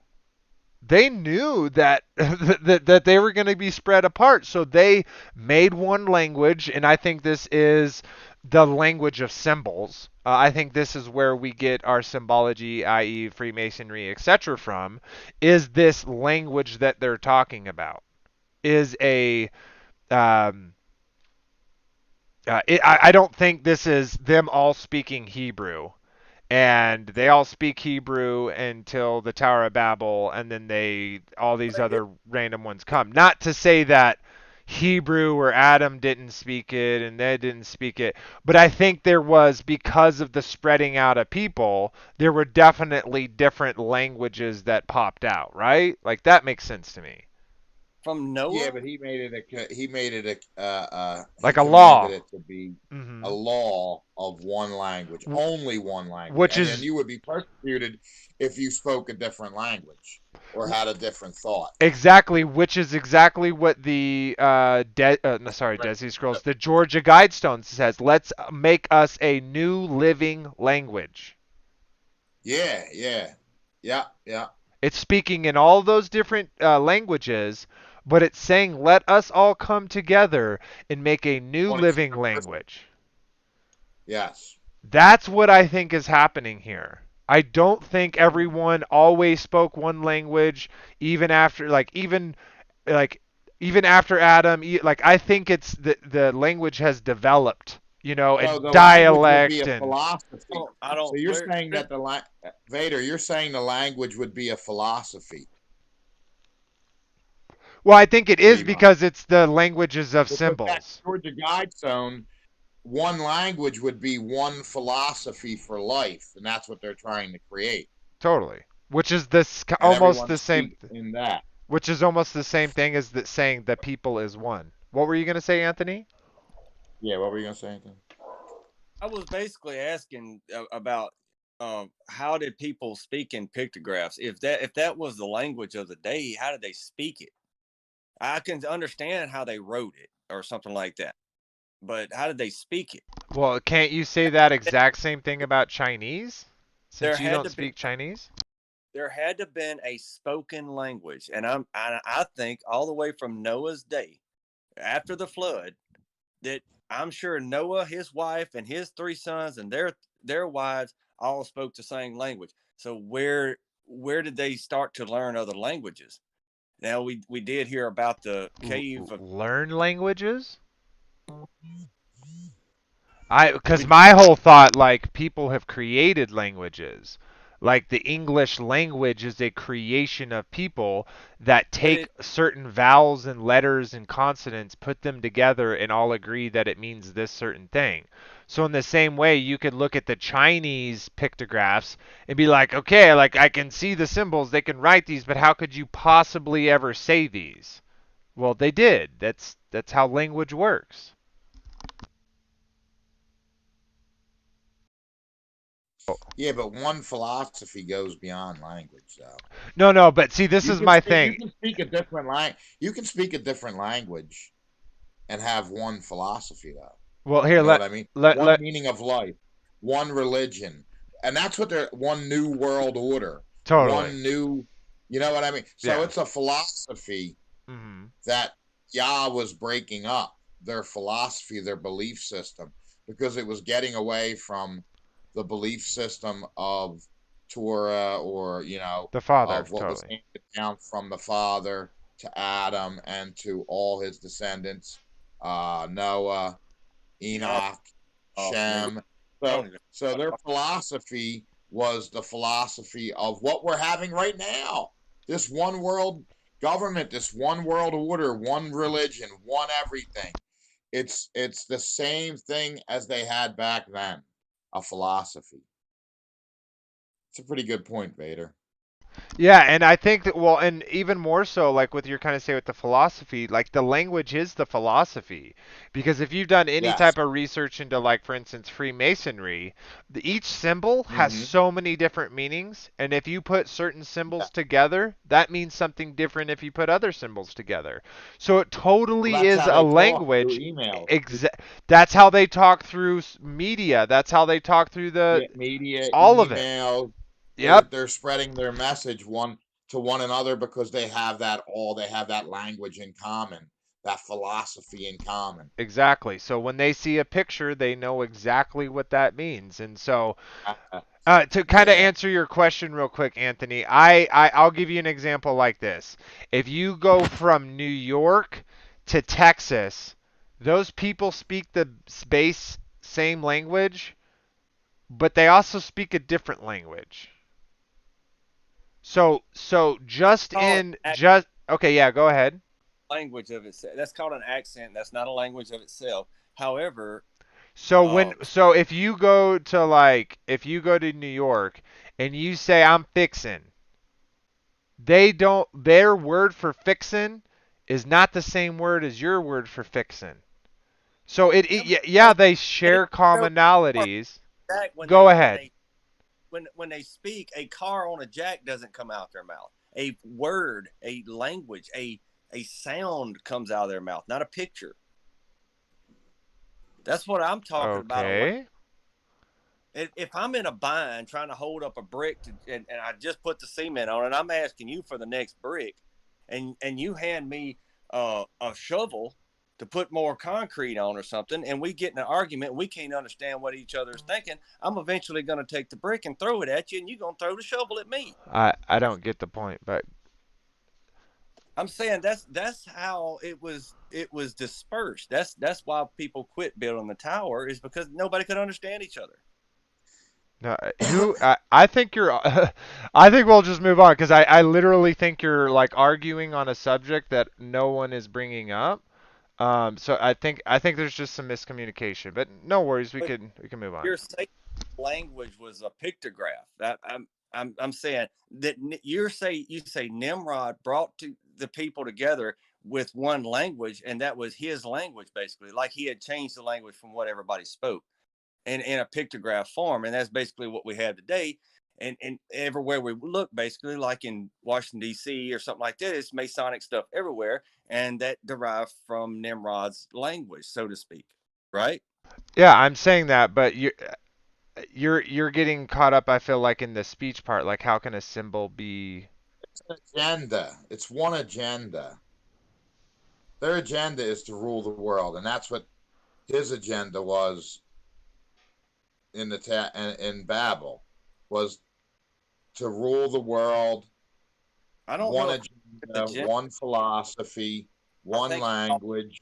that that they were going to be spread apart. So they made one language, and I think this is the language of symbols. I think this is where we get our symbology, i.e., Freemasonry, etc., from. Is this language that they're talking about? Is a um, I don't think this is them all speaking Hebrew and they all speak Hebrew until the Tower of Babel, and then all these other random ones come. Not to say that Hebrew or Adam didn't speak it and they didn't speak it, but I think there was, because of the spreading out of people, there were definitely different languages that popped out, right? Like that makes sense to me. From Yeah, Noah? but he Like a commanded law. it to be a Hmm. law of one language, only one language, Which and then is you would be persecuted if you spoke a different language or had a different thought. exactly what the no, sorry, Right. Dead Sea Scrolls, the Georgia Guidestone says. Let's make us a new living language. Yeah, yeah, yeah, yeah. It's speaking in all those different languages, but it's saying let us all come together and make a new One living person. language. Yes. That's what I think is happening here. I don't think everyone always spoke one language, even after, like even after Adam. Like I think it's the language has developed, So and the language would be dialect a and philosophy. I So don't. you're Where? saying that Vader, you're saying the language would be a philosophy, well, I think it is pretty much. because it's the languages of Because that symbols. Georgia Guidestone, one language would be one philosophy for life, and that's what they're trying to create. Totally. Which is this And almost everyone the same, speaks in that. which is almost the same thing as that saying the people is one. What were you gonna say, Anthony? Yeah, what were you gonna say, Anthony? I was basically asking about how did people speak in pictographs? If that was the language of the day, how did they speak it? I can understand how they wrote it or something like that, but how did they speak it? Well, can't you say that exact same thing about Chinese? There Since you had don't to be speak Chinese? there had to been a spoken language, and I think all the way from Noah's day after the flood that I'm sure Noah, his wife, and his three sons and their wives all spoke the same language. So where did they start to learn other languages? Now we did hear about the cave of Learn languages? Because we my whole thought, like, people have created languages. Like the English language is a creation of people that But take it, certain vowels and letters and consonants, put them together, and all agree that it means this certain thing. So in the same way, you could look at the Chinese pictographs and be like, okay, like I can see the symbols, they can write these, but how could you possibly ever say these? Well, they did. That's how language works. Yeah, but one philosophy goes beyond language, though. No, no, but see, this is my You thing. can speak a different you can speak a different language and have one philosophy, though. Well, here You know what I mean? let One let meaning of life, one religion, and that's what they're one new world order, totally. one new. You know what I mean? So Yeah. it's a philosophy Mhm. that Yah was breaking up their philosophy, their belief system, because it was getting away from the belief system of Torah or, The father, of what was totally. handed down from the father to Adam and to all his descendants, Noah, yeah, Enoch, Nimrod. Shem. I So, don't even. so their philosophy was the philosophy of what we're having right now. This one world government, this one world order, one religion, one everything. It's the same thing as they had back then, a philosophy. It's a pretty good point, Vader. Yeah, and I think that, well, and even more so, like with your kind of say with the philosophy, like the language is the philosophy. Because if you've done any Yes. type of research into, like, for instance, Freemasonry, each symbol has Mm-hmm. so many different meanings, and if you put certain Yeah. symbols together, that means something different if you put other symbols together. So it Well, totally that's is how a they talk through language. emails. That's how they talk through media. That's how they talk through the Yeah, media, all of it. email. Yep. They're spreading their message one to one another because they have that language in common, that philosophy in common. Exactly. So when they see a picture, they know exactly what that means. And so, to kind of Yeah. answer your question real quick, Anthony, I'll give you an example like this. If you go from New York to Texas, those people speak the space same language, but they also speak a different language. So just Call it in just okay, yeah, go ahead. language of itself. That's called an accent. That's not a language of itself. However, So uh, if you go to New York and you say I'm fixin', their word for fixin' is not the same word as your word for fixin'. So come yeah, on, they they share know commonalities. jack Go ahead. when they speak. A car on a jack doesn't come out their mouth. A word, a language, a sound comes out of their mouth, not a picture. That's what I'm talking about. Okay. If I'm in a bind trying to hold up a brick and I just put the cement on it, I'm asking you for the next brick, and you hand me a shovel to put more concrete on or something, and we get in an argument, and we can't understand what each other's thinking. I'm eventually going to take the brick and throw it at you, and you're going to throw the shovel at me. I don't get the point, but I'm saying that's how it was dispersed. That's why people quit building the tower, is because nobody could understand each other. no, I think you're I think we'll just move on because I literally think you're like arguing on a subject that no one is bringing up. So I think there's just some miscommunication, but no worries, we But can move on. you're saying language was a pictograph. I'm saying that you say Nimrod brought to the people together with one language, and that was his language basically. Like he had changed the language from what everybody spoke in a pictograph form, and that's basically what we have today. And everywhere we look, basically, like in Washington D.C. or something like that, it's Masonic stuff everywhere, and that derived from Nimrod's language, so to speak, right? Yeah, I'm saying that, but you're getting caught up, I feel like, in the speech part. Like, how can a symbol be? It's an agenda. It's one agenda. Their agenda is to rule the world, and that's what his agenda was in Babel, was to rule the world, I don't one know if it's agenda, agenda. one philosophy, I one think language,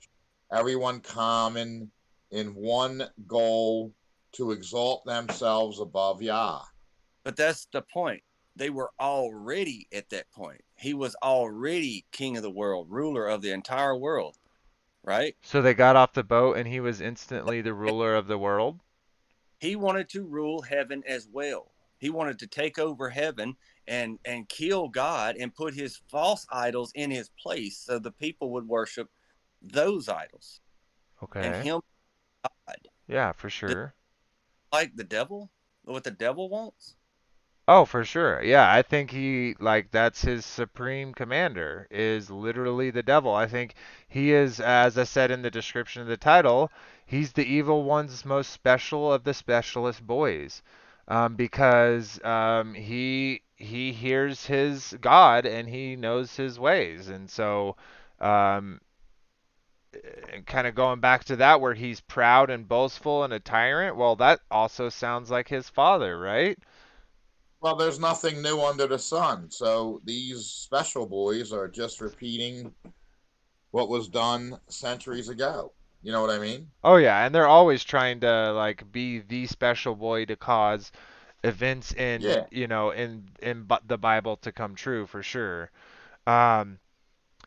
everyone common in one goal to exalt themselves above Yah. But that's the point. They were already at that point. He was already king of the world, ruler of the entire world, right? So they got off the boat and he was instantly the ruler of the world? He wanted to rule heaven as well. He wanted to take over heaven and kill God and put his false idols in his place so the people would worship those idols and Okay. him God. Yeah, for Just sure. like the devil, what the devil wants. Oh, for sure. Yeah, I think he like that's his supreme commander is literally the devil. I think he is, as I said in the description of the title, he's the evil one's most special of the specialist boys, because he hears his God and he knows his ways, and so um, kind of going back to that where he's proud and boastful and a tyrant. Well, that also sounds like his father, right? Well, there's nothing new under the sun. So these special boys are just repeating what was done centuries ago. You know what I mean? Oh yeah, and they're always trying to like be the special boy to cause events in, Yeah. the Bible to come true for sure. Um,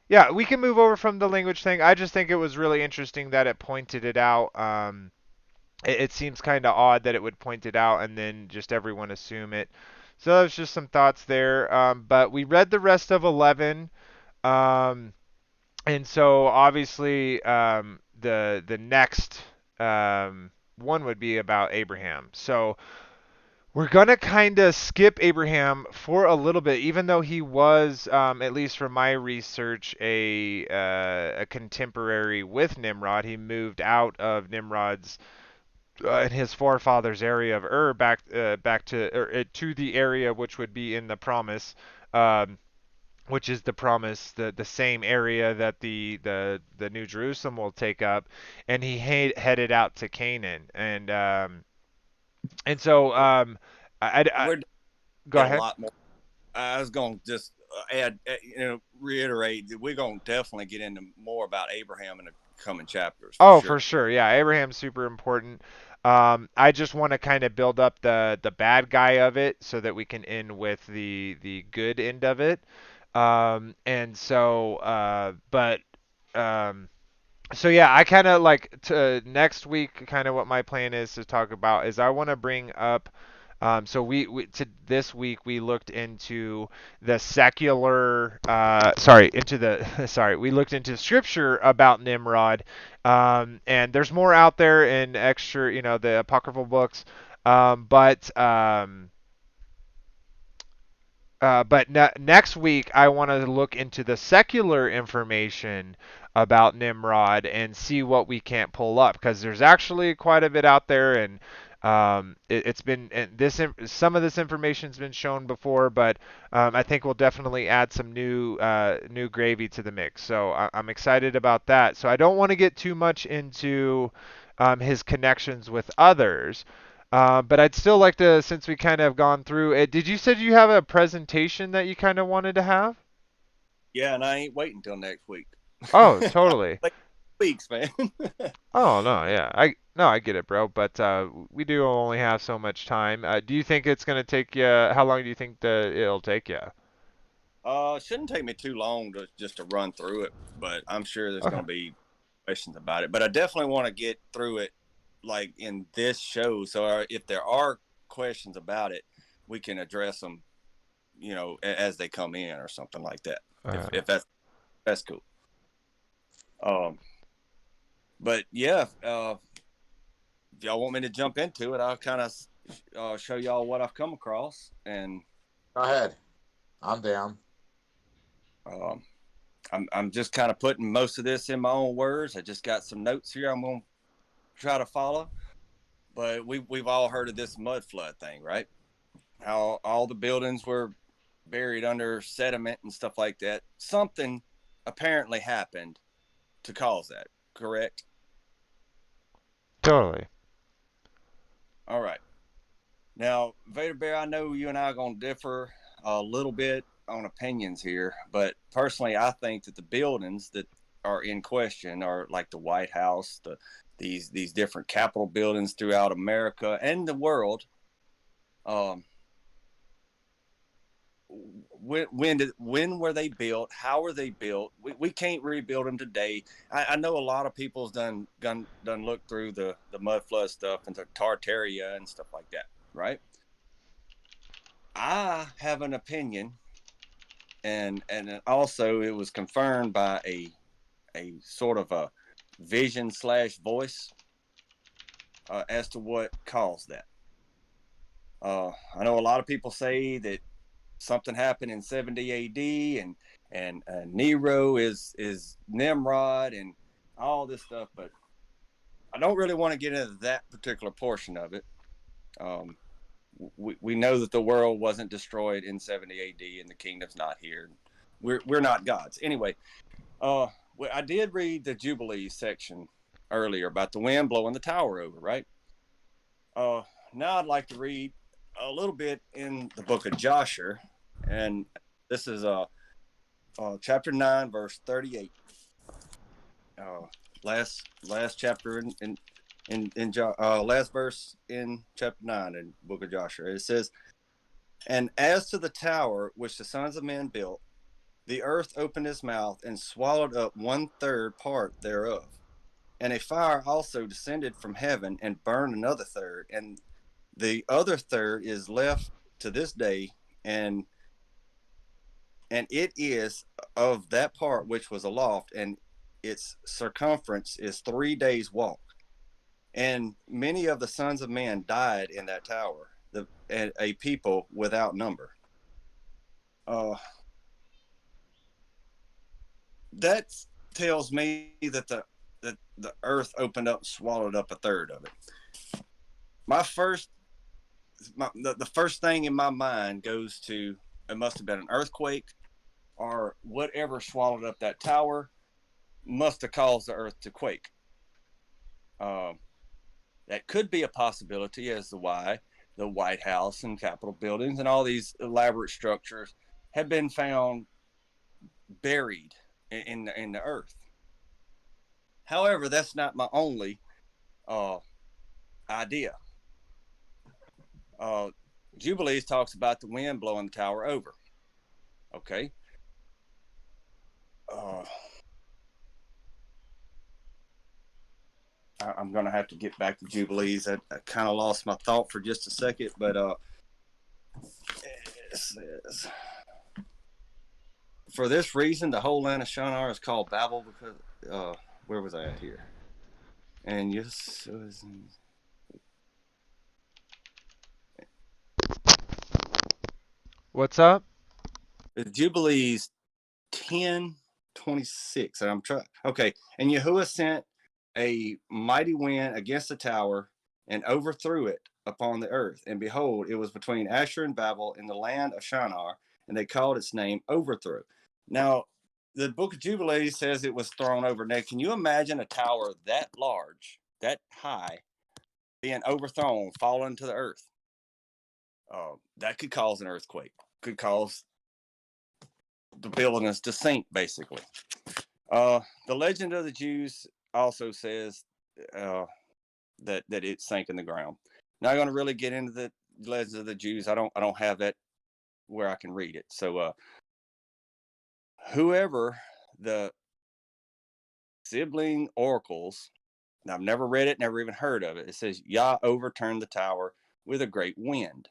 yeah, we can move over from the language thing. I just think it was really interesting that it pointed it out. It seems kind of odd that it would point it out and then just everyone assume it. So that was just some thoughts there. But we read the rest of 11. Um, and so obviously the next one would be about Abraham. So we're gonna kind of skip Abraham for a little bit, even though he was, at least from my research, a contemporary with Nimrod. He moved out of Nimrod's in his forefathers' area of Ur back to the area which would be in the promise. Um, which is the promise, the same area that the New Jerusalem will take up, and he headed out to Canaan, and so I We're go get a ahead. lot more. I was going to just add, reiterate that we're going to definitely get into more about Abraham in the coming chapters for Oh, for sure. sure, yeah, Abraham's super important. I just want to kind of build up the bad guy of it so that we can end with the good end of it. And so, but so yeah, I kind of like to next week. Kind of what my plan is to talk about is I want to bring up. So we to this week we looked into the secular. Sorry, into the sorry. We looked into scripture about Nimrod, and there's more out there in extra, the apocryphal books. But next week, I want to look into the secular information about Nimrod and see what we can't pull up because there's actually quite a bit out there, and it's been and some of this information's been shown before, but I think we'll definitely add some new gravy to the mix. So I'm excited about that. So I don't want to get too much into his connections with others. But I'd still like to, since we kind of have gone through it, did you said you have a presentation that you kind of wanted to have? Yeah, and I ain't waiting until next week. Oh, totally. Like weeks, man. Oh no, yeah, I get it, bro. But we do only have so much time. Do you think it's gonna take you? How long do you think it'll take you? Shouldn't take me too long to just to run through it, but I'm sure there's Okay. going to be questions about it. But I definitely want to get through it like in this show, so if there are questions about it, we can address them, as they come in or something like that. If that's cool. Um, but yeah, if y'all want me to jump into it, I'll kind of show y'all what I've come across, and Go ahead. I'm down. um, I'm just kind of putting most of this in my own words. I just got some notes here. I'm gonna try to follow. But we've all heard of this mud flood thing, right? How all the buildings were buried under sediment and stuff like that. Something apparently happened to cause that. Correct? Totally. All right. Now, Vader Bear, I know you and I are going to differ a little bit on opinions here, but personally, I think that the buildings that are in question are like the White House, these different Capitol buildings throughout America and the world. Um, when were they built? How were they built? We can't rebuild them today. I know a lot of people's done looked through the mud flood stuff and the Tartaria and stuff like that, right? I have an opinion, and also it was confirmed by a sort of a vision / voice as to what caused that. I know a lot of people say that something happened in 70 AD and Nero is Nimrod and all this stuff, but I don't really want to get into that particular portion of it. We know that the world wasn't destroyed in 70 AD and the kingdom's not here. We're not gods. Anyway, I did read the Jubilee section earlier about the wind blowing the tower over, right? Now I'd like to read a little bit in the book of Joshua, and this is chapter 9, verse 38. Last chapter last verse in chapter 9 in the book of Joshua. It says, "And as to the tower which the sons of men built, the earth opened his mouth and swallowed up 1/3 part thereof. And a fire also descended from heaven and burned another third, and the other third is left to this day, and it is of that part which was aloft, and its circumference is 3 days' walk. And many of the sons of men died in that tower, a people without number." That tells me that the earth opened up and swallowed up 1/3 of it. The first thing in my mind goes to, it must have been an earthquake, or whatever swallowed up that tower must have caused the earth to quake. That could be a possibility as to why the White House and Capitol buildings and all these elaborate structures have been found buried in the earth. However, that's not my only idea. Jubilees talks about the wind blowing the tower over. Okay. I'm going to have to get back to Jubilees. I kind of lost my thought for just a second, but it says, "For this reason, the whole land of Shinar is called Babel," because where was I at here? And yes, it was What's up? Jubilees 10:26, and I'm trying. Okay, "And Yahuwah sent a mighty wind against the tower and overthrew it upon the earth. And behold, it was between Asher and Babel in the land of Shinar, and they called its name Overthrow." Now, the book of Jubilees says it was thrown over. Now, can you imagine a tower that large, that high, being overthrown, falling to the earth? That could cause an earthquake, could cause the buildings to sink, basically. The legend of the Jews also says that it sank in the ground. Not going to really get into the legends of the Jews. I don't have that where I can read it. So whoever the sibling oracles, and I've never read it, never even heard of it. It says Yah overturned the tower with a great wind.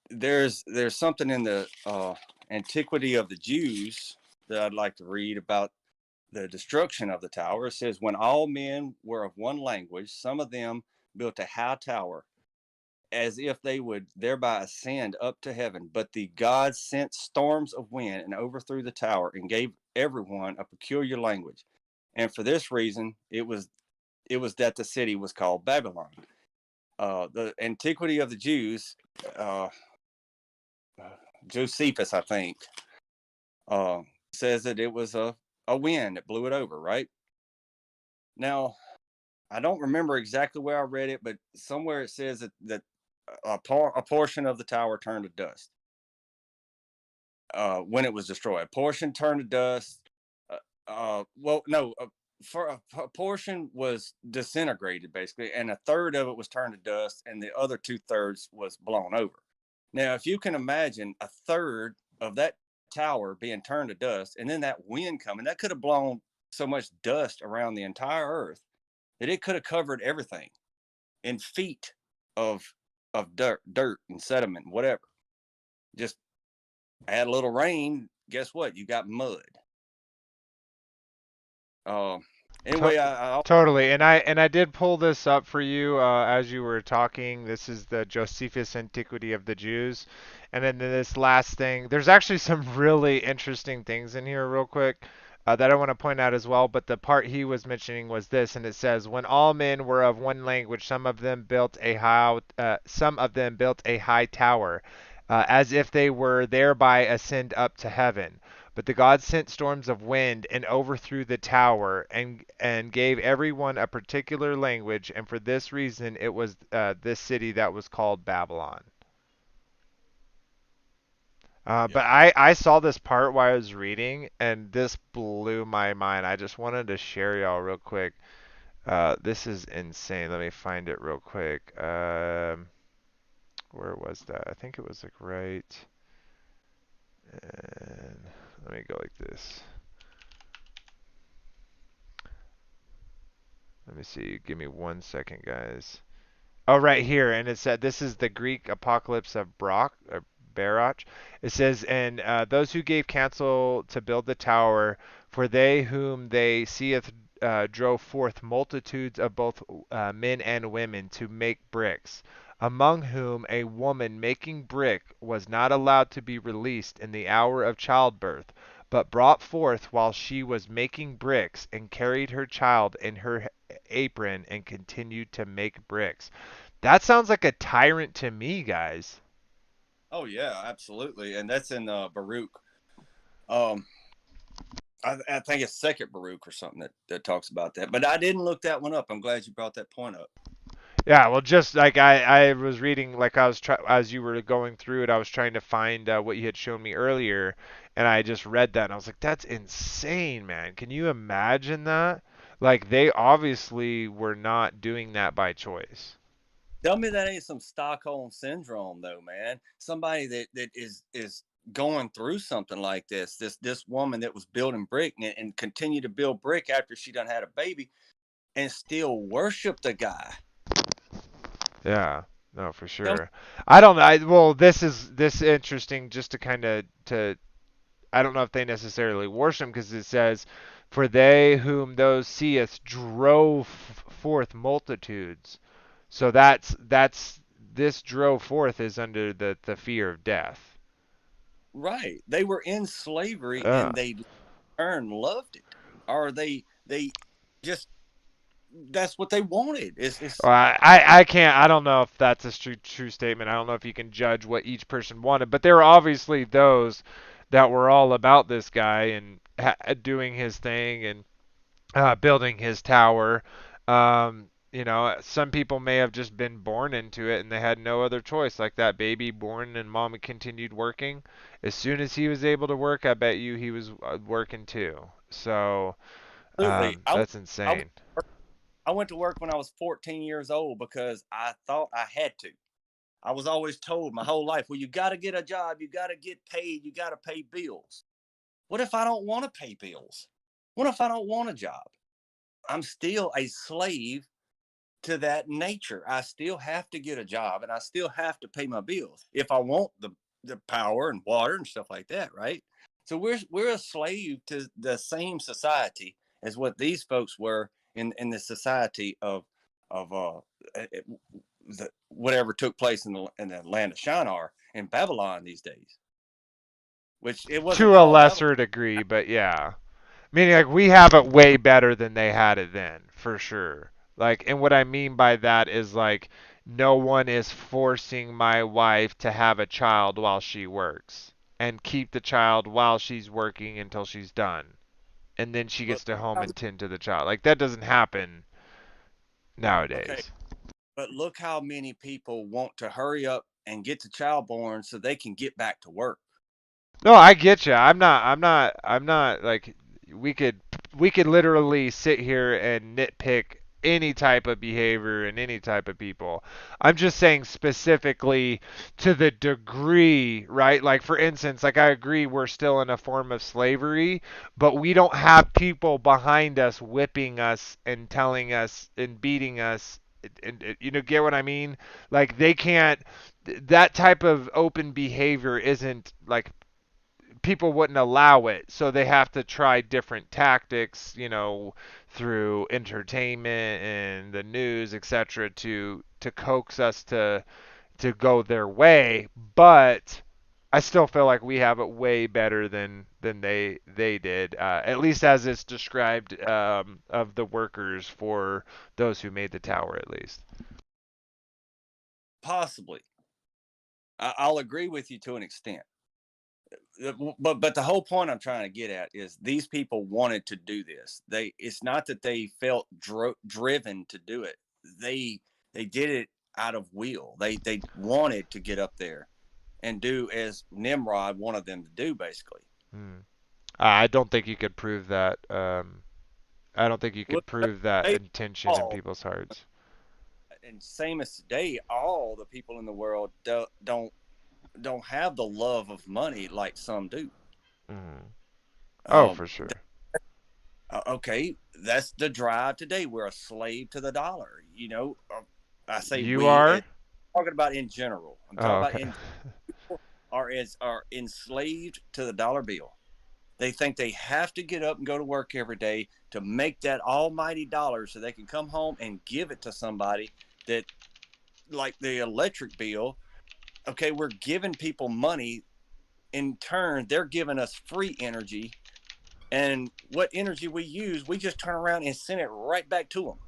There's something in the antiquity of the Jews that I'd like to read about the destruction of the tower. It says, "When all men were of one language, some of them built a high tower, as if they would thereby ascend up to heaven. But the gods sent storms of wind and overthrew the tower and gave everyone a peculiar language. And for this reason, it was that the city was called Babylon." The antiquity of the Jews, Josephus, I think, says that it was a wind that blew it over, right? Now, I don't remember exactly where I read it, but somewhere it says that a portion of the tower turned to dust when it was destroyed. A portion turned to dust. Well, no, for a portion was disintegrated basically, and a third of it was turned to dust, and the other 2/3 was blown over. Now, if you can imagine a third of that tower being turned to dust, and then that wind coming, that could have blown so much dust around the entire earth that it could have covered everything in feet of dirt and sediment, whatever. Just add a little rain, guess what? You got mud. Um. To- Anyway, I Totally, and I did pull this up for you as you were talking. This is the Josephus Antiquity of the Jews, and then this last thing. There's actually some really interesting things in here, real quick, that I want to point out as well. But the part he was mentioning was this, and it says, "When all men were of one language, some of them built a high tower, as if they were thereby ascend up to heaven." But the gods sent storms of wind and overthrew the tower, and gave everyone a particular language, and for this reason it was this city that was called Babylon. Yep. But I saw this part while I was reading, and this blew my mind. I just wanted to share y'all real quick. This is insane. Let me find it real quick. Where was that? I think it was like right. And let me go like this. Let me see. Give me 1 second, guys. Oh, right here, and it said this is the Greek apocalypse of Baruch. It says, and those who gave counsel to build the tower, for they whom they seeth drove forth multitudes of both men and women to make bricks, among whom a woman making brick was not allowed to be released in the hour of childbirth, but brought forth while she was making bricks, and carried her child in her apron, and continued to make bricks. That sounds like a tyrant to me, guys. Oh yeah, absolutely, and that's in Baruch. Um, I think it's Second Baruch or something that talks about that. But I didn't look that one up. I'm glad you brought that point up. Yeah, well, just like I was reading, like as you were going through it, I was trying to find what you had shown me earlier, and I just read that, and I was like, that's insane, man. Can you imagine that? Like, they obviously were not doing that by choice. Tell me that ain't some Stockholm syndrome, though, man. Somebody that is going through something like this. This woman that was building brick and continued to build brick after she done had a baby and still worship the guy. Yeah, no, for Tell me, sure. I don't know. Well, this interesting just to kind of to I don't know if they necessarily worship him because it says, "For they whom those seeth drove forth multitudes." So that's this drove forth is under the fear of death. right? They were in slavery Uh, and they learned loved it, or they just that's what they wanted. It's well, I can't. I don't know if that's a true statement. I don't know if you can judge what each person wanted, but there were obviously those that were all about this guy and doing his thing and building his tower. Some people may have just been born into it and they had no other choice. Like that baby born and mom continued working. As soon as he was able to work, I bet you he was working too. So absolutely. that's I went insane. I went to work when I was 14 years old because I thought I had to. I was always told my whole life, well, you got to get a job, you got to get paid, you got to pay bills. What if I don't want to pay bills? What if I don't want a job? I'm still a slave to that nature. I still have to get a job and I still have to pay my bills if I want the power and water and stuff like that, right? So we're a slave to the same society as what these folks were in the society of whatever took place in the land of Shinar in Babylon these days, which it wasn't To a called Babylon. lesser degree, but yeah. Meaning like we have it way better than they had it then, for sure. Like, and what I mean by that is like no one is forcing my wife to have a child while she works and keep the child while she's working until she's done. And then she But gets to home and tend to the child. Like that doesn't happen okay, nowadays. but look how many people want to hurry up and get the child born so they can get back to work. No, I get you. I'm not like we could we could literally sit here and nitpick any type of behavior and any type of people. I'm just saying specifically to the degree, right? Like for instance, like I agree we're still in a form of slavery, but we don't have people behind us whipping us and telling us and beating us and you know get what I mean? Like they can't that type of open behavior isn't like people wouldn't allow it, so they have to try different tactics, you know, through entertainment and the news, etc., to coax us to go their way. But I still feel like we have it way better than they did, at least as it's described of the workers for those who made the tower, at least. Possibly. I'll agree with you to an extent. But the whole point I'm trying to get at is these people wanted to do this. It's not that they felt driven to do it. They they did it out of will. They wanted to get up there and do as Nimrod wanted them to do, basically. Hmm. I don't think you could prove that. I don't think you Well, could prove that they intention in all, people's hearts. and same as today, all the people in the world don't have the love of money like some do. Hmm. Oh, Um, for sure. okay, that's the drive today. We're a slave to the dollar. I say You we. are? Talking about in general. I'm talking Oh, about okay. in are enslaved to the dollar bill. They think they have to get up and go to work every day to make that almighty dollar so they can come home and give it to somebody that, like the electric bill. Okay, we're giving people money. In turn, they're giving us free energy. And what energy we use, we just turn around and send it right back to them.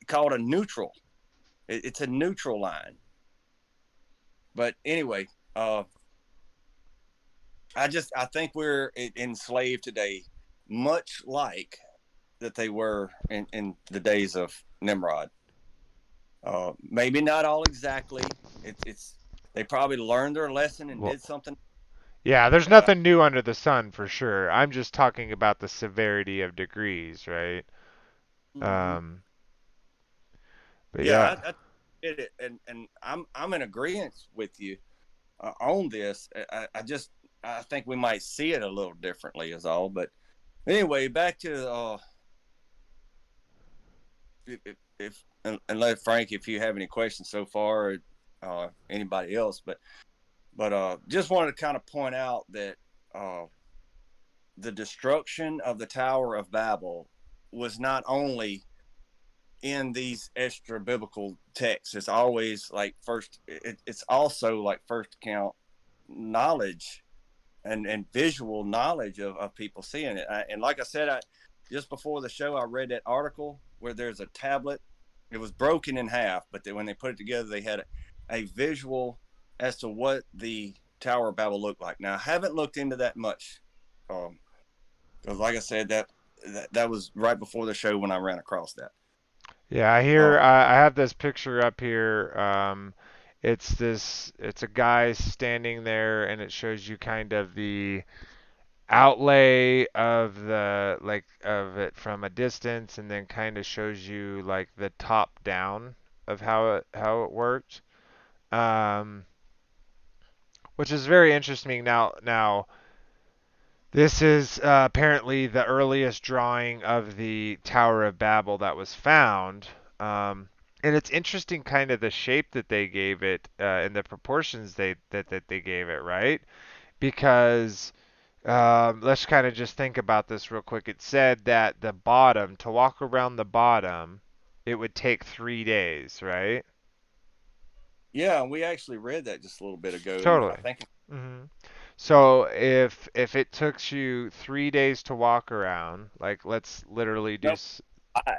Called a neutral. It's a neutral line. But anyway, I think we're enslaved today, much like that they were in the days of Nimrod. Maybe not all exactly. It's they probably learned their lesson and Well, did something. yeah, there's Uh, nothing new under the sun for sure. I'm just talking about the severity of degrees, right? mhm. Um, but Yeah, yeah. I did it, and I'm in agreement with you on this. I think we might see it a little differently, is all. But anyway, back to if and let Frank, if you have any questions so far, or anybody else, but just wanted to kind of point out that uh, the destruction of the Tower of Babel was not only in these extra biblical texts. It's always like it's also like first account knowledge and visual knowledge of people seeing it. And like I said, just before the show, I read that article where there's a tablet. It was broken in half, but when they put it together, they had a visual as to what the Tower of Babel looked like. Now, I haven't looked into that much, because like I said, that was right before the show when I ran across that. Yeah, I hear Um, I have this picture up here. It's a guy standing there and it shows you kind of the outlay of the like of it from a distance and then kind of shows you like the top down of how it worked. Um, which is very interesting. Now this is apparently the earliest drawing of the Tower of Babel that was found. And it's interesting kind of the shape that they gave it and the proportions that they gave it, right? Because let's kind of just think about this real quick. It said that the bottom, to walk around the bottom, it would take 3 days, right? yeah, we actually read that just a little bit ago, and I Totally. think Hmm. So if it took you 3 days to walk around, like let's literally do. no, by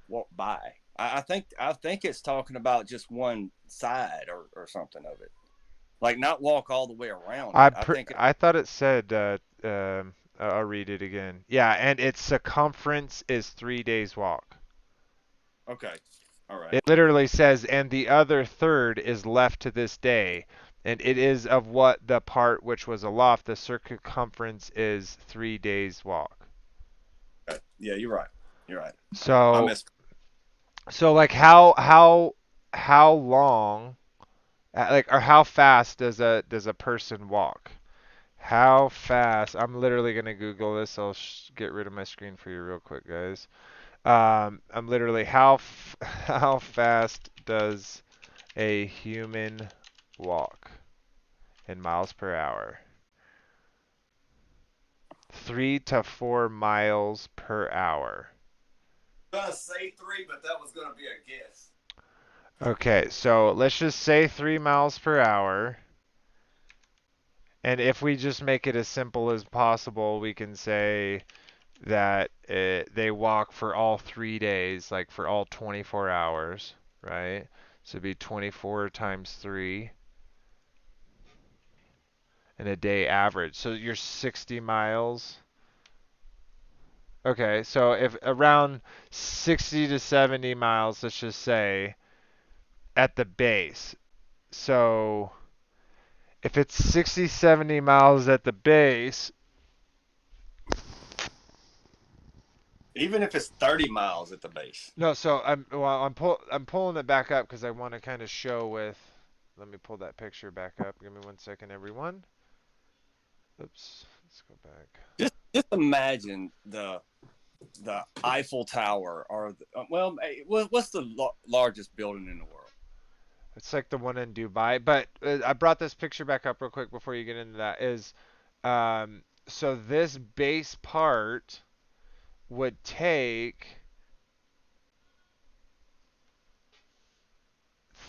walk by. I think it's talking about just one side or something of it, like not walk all the way around it. I think. I thought it said. I'll read it again. Yeah, and its circumference is 3 days walk. Okay, all right. It literally says, and the other third is left to this day, and it is of what the part which was aloft, the circumference is 3 days walk. Yeah, you're right. You're right. I So missed. so like how long like or how fast does a person walk? How fast? I'm literally gonna Google this. I'll get rid of my screen for you real quick, guys. I'm literally how fast does a human walk in miles per hour? 3 to 4 miles per hour. Gonna say 3, but that was gonna be a guess. Okay, so let's just say 3 miles per hour. And if we just make it as simple as possible, we can say that they walk for all 3 days, like for all 24 hours, right? So it'd be 24 times 3 in a day average. So you're 60 miles. Okay, so if around 60 to 70 miles, let's just say, at the base. So if it's 60, 70 miles at the base, Even if it's 30 miles at the base. no, so I'm pulling it back up because I want to kind of show with. Let me pull that picture back up. Give me 1 second, everyone. Oops, let's go back. Just imagine the Eiffel Tower, or well, what's the largest building in the world? It's like the one in Dubai, but I brought this picture back up real quick before you get into that. So this base part would take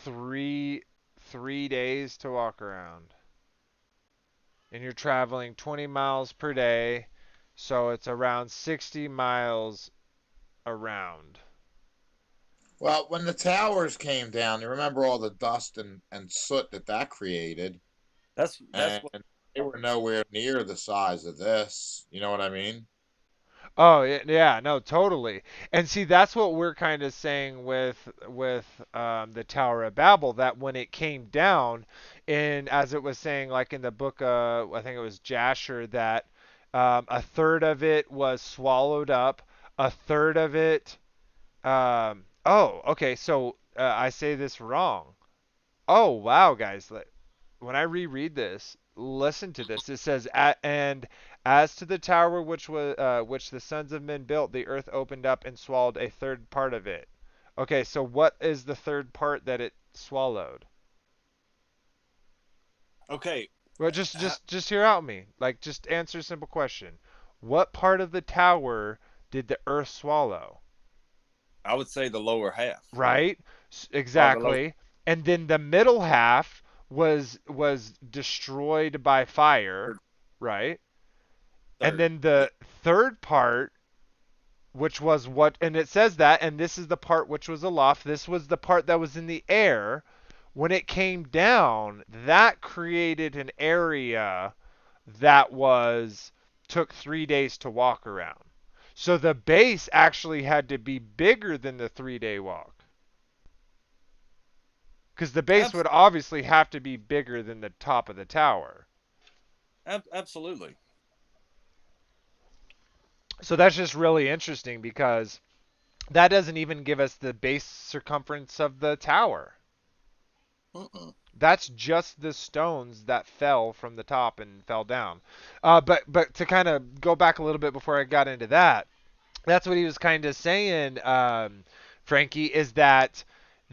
three three days to walk around. And you're traveling 20 miles per day, so it's around 60 miles around. Well, when the towers came down, you remember all the dust and soot that created, That's and what. they were nowhere near the size of this. You know what I mean? Oh yeah, no, totally. And see, that's what we're kind of saying with the Tower of Babel, that when it came down, and as it was saying, like in the book, I think it was Jasher, that a third of it was swallowed up, a third of it. Oh, okay, so I say this wrong. Oh wow, guys, when I reread this, listen to this. It says, "And as to the tower which the sons of men built, the earth opened up and swallowed a third part of it." Okay, so what is the third part that it swallowed? Okay, Well, just hear out me. Like, just answer a simple question. What part of the tower did the earth swallow? I would say the lower half, Right? or the lower Exactly. And then the middle half was destroyed by fire, third. right? And Third. then Yeah. the third part, which was what, and it says that, and this is the part which was aloft, this was the part that was in the air. When it came down, that created an area that was took 3 days to walk around. So the base actually had to be bigger than the 3 day walk. Because the base Abs- would obviously have to be bigger than the top of the tower. absolutely. So that's just really interesting because that doesn't even give us the base circumference of the tower. Mm-mm. That's just the stones that fell from the top and fell down. But to kind of go back a little bit before I got into that, that's what he was kind of saying, Frankie, is that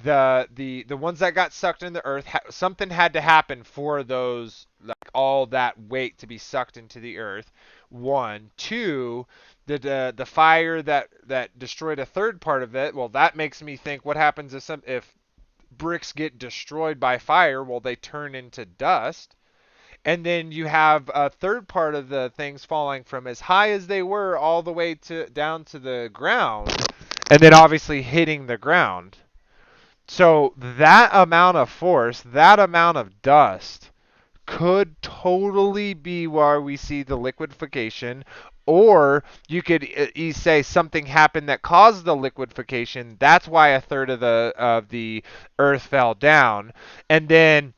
the ones that got sucked in the earth, something had to happen for those, like all that weight to be sucked into the earth. One, two, the fire that destroyed a third part of it. Well, that makes me think, what happens if bricks get destroyed by fire? Well, they turn into dust. And then you have a third part of the things falling from as high as they were all the way to down to the ground, and then obviously hitting the ground. So that amount of force, that amount of dust could totally be where we see the liquefaction, or you could say something happened that caused the liquefaction. That's why a third of the earth fell down. And then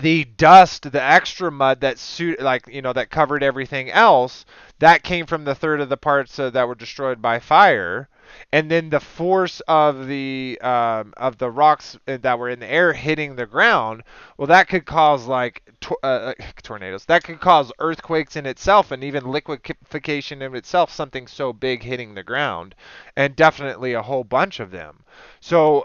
the dust, the extra mud that that covered everything else, that came from the third of the parts that were destroyed by fire, and then the force of the rocks that were in the air hitting the ground. Well, that could cause tornadoes. That could cause earthquakes in itself, and even liquefaction in itself. Something so big hitting the ground, and definitely a whole bunch of them. So,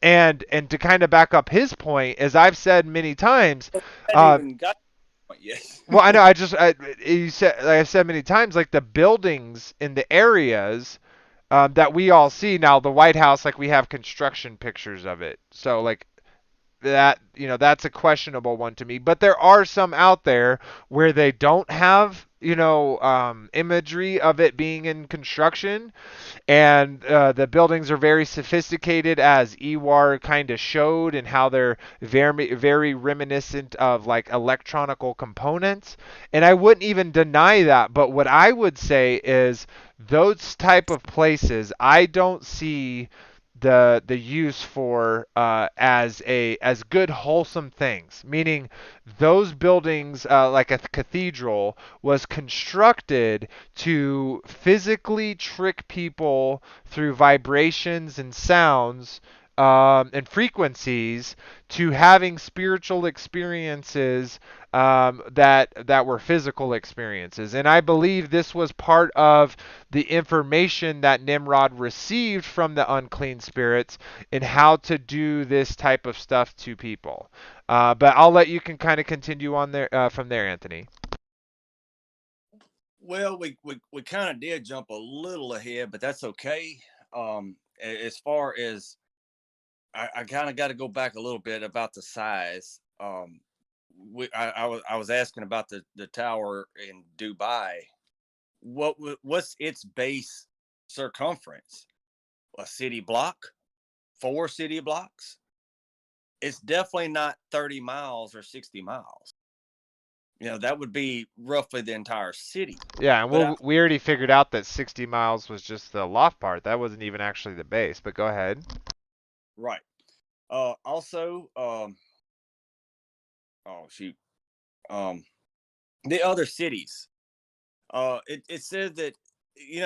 and to kind of back up his point, as I've said many times, I hadn't uh, even got to the well, point I know yet. you said, like I've said many times, like the buildings in the areas that we all see now, the White House, like we have construction pictures of it. So like that, that's a questionable one to me. But there are some out there where they don't have, imagery of it being in construction, and the buildings are very sophisticated, as Ewar kind of showed, and how they're very very reminiscent of like electronical components. And I wouldn't even deny that, but what I would say is those type of places I don't see the use for as good wholesome things, meaning those buildings, like a cathedral, was constructed to physically trick people through vibrations and sounds, and frequencies, to having spiritual experiences, that were physical experiences. And I believe this was part of the information that Nimrod received from the unclean spirits in how to do this type of stuff to people. But I'll let you can kind of continue on there from there, Anthony. Well, we kind of did jump a little ahead, but that's okay. As far as I kind of got to go back a little bit about the size. I was asking about the tower in Dubai. What's its base circumference? A city block? 4 city blocks? It's definitely not 30 miles or 60 miles. That would be roughly the entire city. Yeah, and But I, we already figured out that 60 miles was just the loft part. That wasn't even actually the base. But go ahead. right. Also, oh shoot, um, the other cities. It said that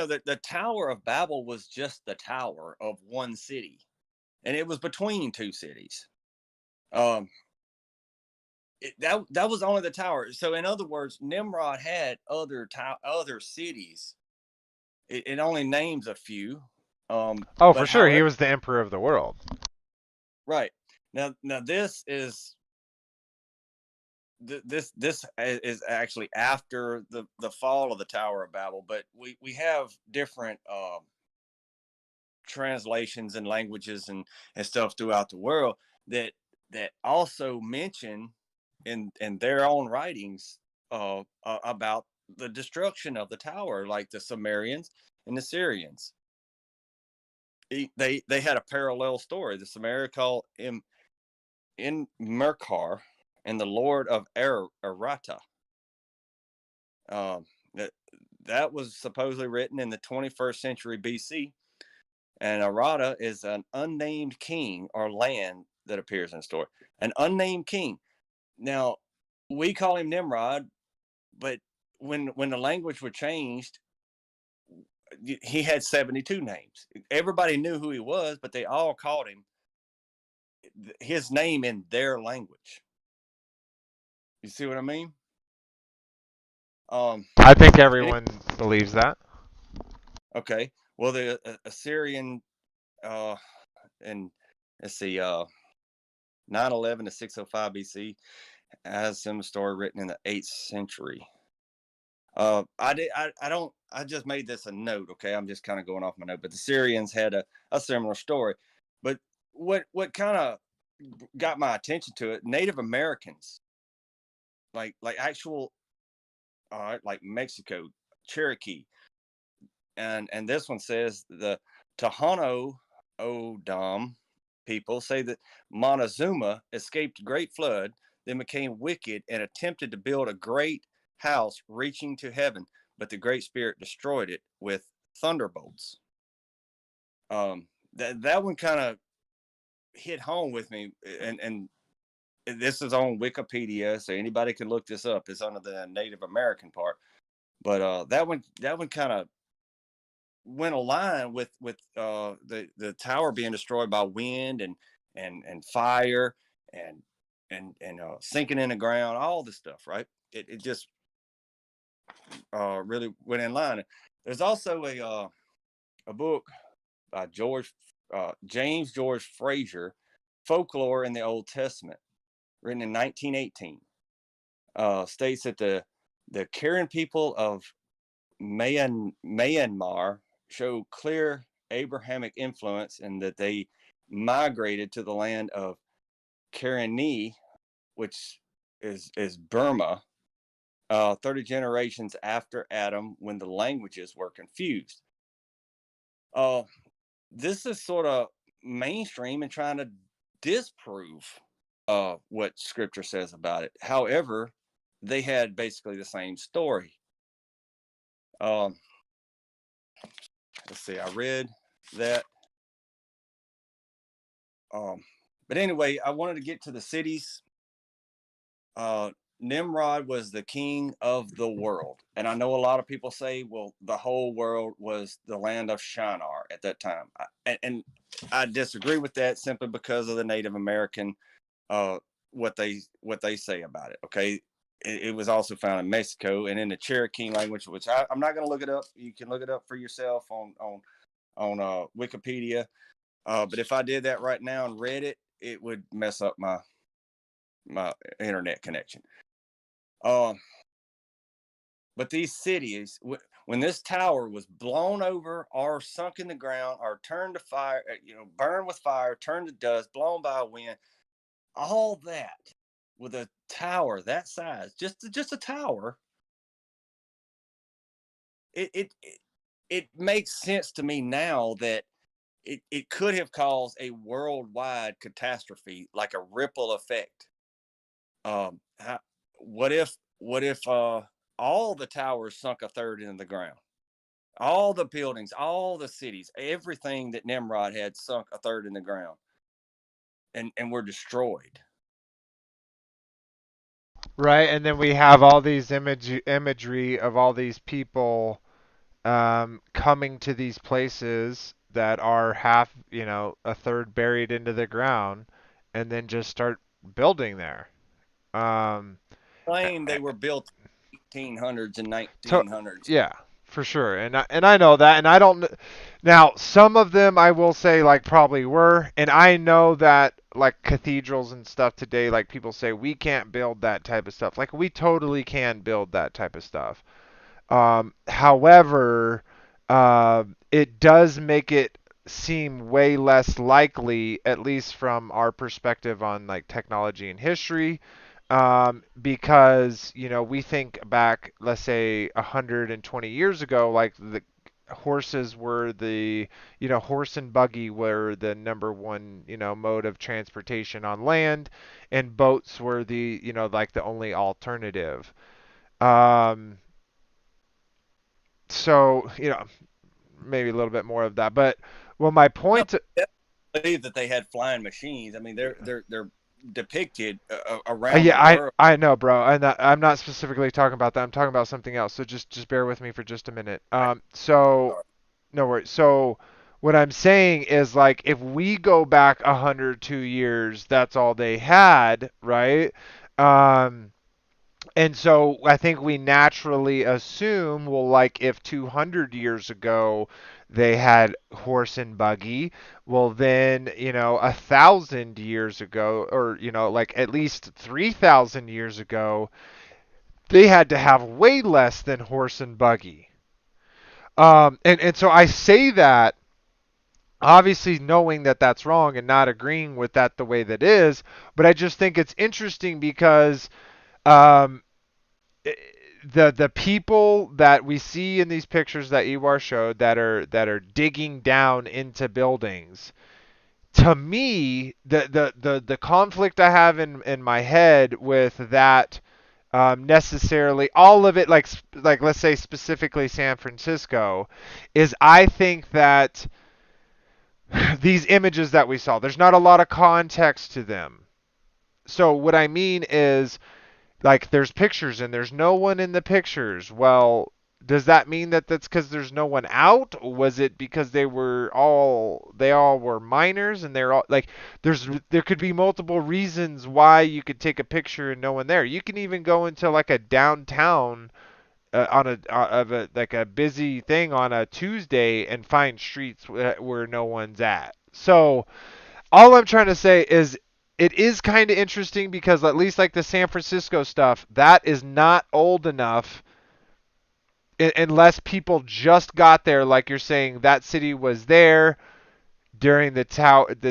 that the Tower of Babel was just the tower of one city, and it was between two cities. Um, that was only the tower. So, in other words, Nimrod had other cities. It only names a few. Oh, for But sure, he however, was the emperor of the world. right now this is this is actually after the fall of the Tower of Babel, but we have different translations and languages and stuff throughout the world that also mention in their own writings about the destruction of the tower, like the Sumerians and the Syrians. They had a parallel story. The Samaria called him in Merkar and the Lord of Arata. That that was supposedly written in the 21st century BC, and Arata is an unnamed king or land that appears in the story. An unnamed king. Now, we call him Nimrod, but when the language was changed, he had 72 names. Everybody knew who he was, but they all called him his name in their language. You see what I mean? Um, I think any, everyone believes that. okay. Well, the Assyrian, and let's see, 911 to 605 BC has some story written in the 8th century. I don't, I just made this a note. Okay. I'm just kind of going off my note, but the Syrians had a similar story. But what kind of got my attention to it, Native Americans, like actual, like Mexico, Cherokee, and this one says the Tohono O'odham people say that Montezuma escaped great flood, then became wicked and attempted to build a great house reaching to heaven, but the Great Spirit destroyed it with thunderbolts. That one kind of hit home with me, and this is on Wikipedia, so anybody can look this up. It's under the Native American part, but that one kind of went aligned with the tower being destroyed by wind and fire and and sinking in the ground, all this stuff, right? It just really went in line. There's also a book by James George Frazier, Folklore in the Old Testament, written in 1918. States that the Karen people of Myanmar show clear Abrahamic influence and that they migrated to the land of Karenni, which is Burma, 30 generations after Adam, when the languages were confused. Uh, this is sort of mainstream and trying to disprove what Scripture says about it. However, they had basically the same story. Um, let's see, I read that. But anyway, I wanted to get to the cities. Nimrod was the king of the world. And I know a lot of people say, well, the whole world was the land of Shinar at that time. And I disagree with that simply because of the Native American, what they say about it. Okay. It was also found in Mexico and in the Cherokee language, which I'm not going to look it up. You can look it up for yourself on Wikipedia. But if I did that right now and read it, it would mess up my internet connection. But these cities, when this tower was blown over or sunk in the ground or turned to fire, burned with fire, turned to dust, blown by a wind, all that with a tower that size, just a tower, it makes sense to me now that it could have caused a worldwide catastrophe, like a ripple effect. What if all the towers sunk a third into the ground? All the buildings, all the cities, everything that Nimrod had sunk a third in the ground and were destroyed. Right, and then we have all these imagery of all these people coming to these places that are half, a third buried into the ground, and then just start building there. Um, Claim they were built 1800s and to, 1900s. yeah, for sure, and I know that, and I don't. Now, some of them I will say like probably were, and I know that like cathedrals and stuff today, like people say we can't build that type of stuff. Like we totally can build that type of stuff. However, it does make it seem way less likely, at least from our perspective on like technology and history, because we think back, let's say 120 years ago, like the horses were horse and buggy were the number one, mode of transportation on land, and boats were the, like the only alternative. Um, so maybe a little bit more of that, but well, my No, point. I believe that they had flying machines. I mean, they're depicted around the Yeah, I world. I know, bro. I'm not specifically talking about that. I'm talking about something else. So just bear with me for just a minute. Right? So Sorry. no worries. So what I'm saying is like if we go back 102 years, that's all they had, right? Um, And so I think we naturally assume, well, like if 200 years ago they had horse and buggy, well then, 1,000 years ago, or like at least 3,000 years ago, they had to have way less than horse and buggy. And so I say that obviously knowing that that's wrong and not agreeing with that the way that is, but I just think it's interesting because um, the people that we see in these pictures that Ewar showed that are digging down into buildings, to me the conflict I have in my head with that, necessarily all of it, like let's say specifically San Francisco, is I think that these images that we saw, there's not a lot of context to them. So what I mean is, like, there's pictures and there's no one in the pictures. Well, does that mean that that's because there's no one out? Or was it because they all were minors and they're all like, there could be multiple reasons why you could take a picture and no one there. You can even go into like a downtown on a of a like a busy thing on a Tuesday and find streets where no one's at. So all I'm trying to say is it is kind of interesting because at least like the San Francisco stuff, that is not old enough unless people just got there, like you're saying that city was there during the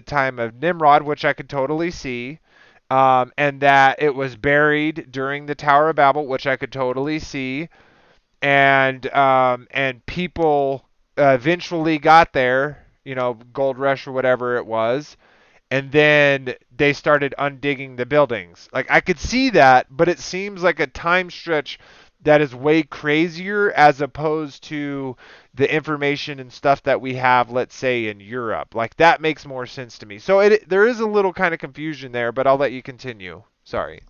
time of Nimrod, which I could totally see. And that it was buried during the Tower of Babel, which I could totally see, and people eventually got there, gold rush or whatever it was, and then they started undigging the buildings. Like I could see that, but it seems like a time stretch that is way crazier as opposed to the information and stuff that we have, let's say in Europe. Like that makes more sense to me. So there is a little kind of confusion there, but I'll let you continue. Sorry.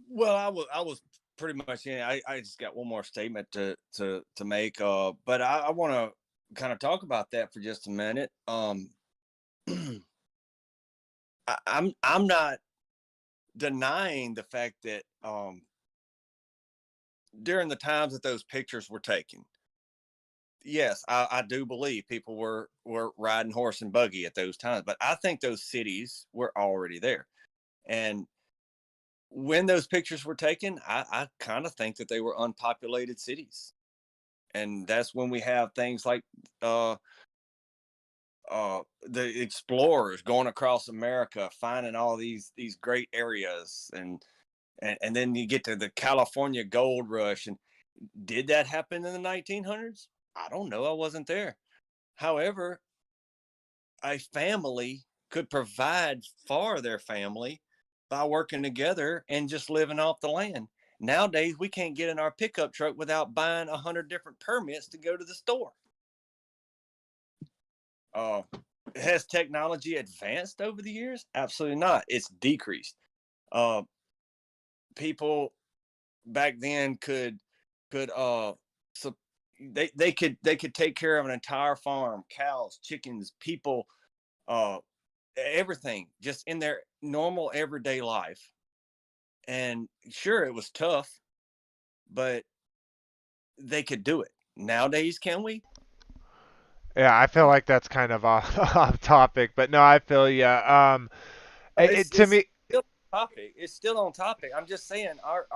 Well, I was pretty much in. I just got one more statement to make. But I want to kind of talk about that for just a minute. I'm not denying the fact that during the times that those pictures were taken, yes, I do believe people were riding horse and buggy at those times. But I think those cities were already there, and when those pictures were taken, I kind of think that they were unpopulated cities, and that's when we have things like uh, the explorers going across America, finding all these great areas, and then you get to the California Gold Rush. And did that happen in the 1900s? I don't know. I wasn't there. However, a family could provide for their family by working together and just living off the land. Nowadays, we can't get in our pickup truck without buying 100 different permits to go to the store. Uh, has technology advanced over the years? Absolutely not. It's decreased. Uh, People back then could so they could take care of an entire farm, cows, chickens, people, uh, everything, just in their normal everyday life. And sure, it was tough, but they could do it. Nowadays, can we? Yeah, I feel No. like that's kind of off topic, but no, I feel yeah. To It's me, still on topic. It's still on topic. I'm just saying our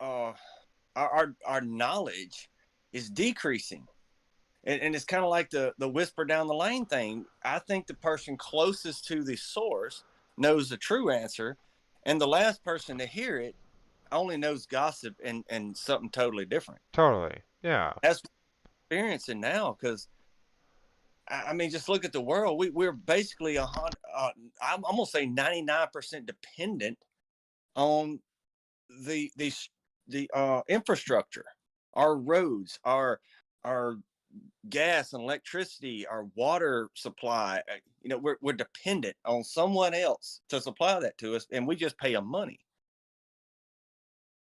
uh our knowledge is decreasing. And it's kind of like the whisper down the lane thing. I think the person closest to the source knows the true answer, and the last person to hear it only knows gossip and something totally different. totally. Yeah. That's what we're experiencing now. Because I mean, just look at the world. We're basically I'm gonna say 99% dependent on the the the infrastructure, our roads, our gas and electricity, our water supply. We're dependent on someone else to supply that to us, and we just pay them money.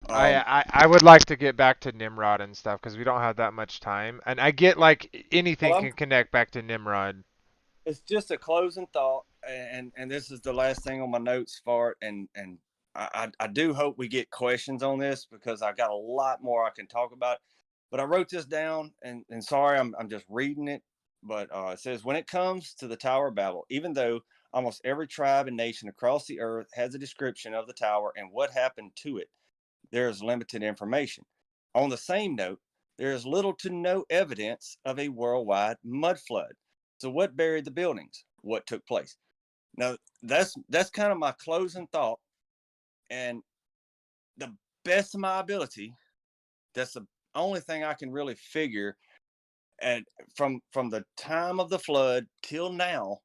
Um, I would like to get back to Nimrod and stuff because we don't have that much time, and I get like well, anything can connect back to Nimrod. it's just a closing thought, and this is the last thing on my notes for it, and I do hope we get questions on this because I got a lot more I can talk about. But I wrote this down, and sorry, I'm just reading it. But it says, when it comes to the Tower of Babel, even though almost every tribe and nation across the earth has a description of the tower and what happened to it, there is limited information. On the same note, there is little to no evidence of a worldwide mud flood. So, what buried the buildings? What took place? Now, that's kind of my closing thought, and the best of my ability, that's the only thing I can really figure at from the time of the flood till now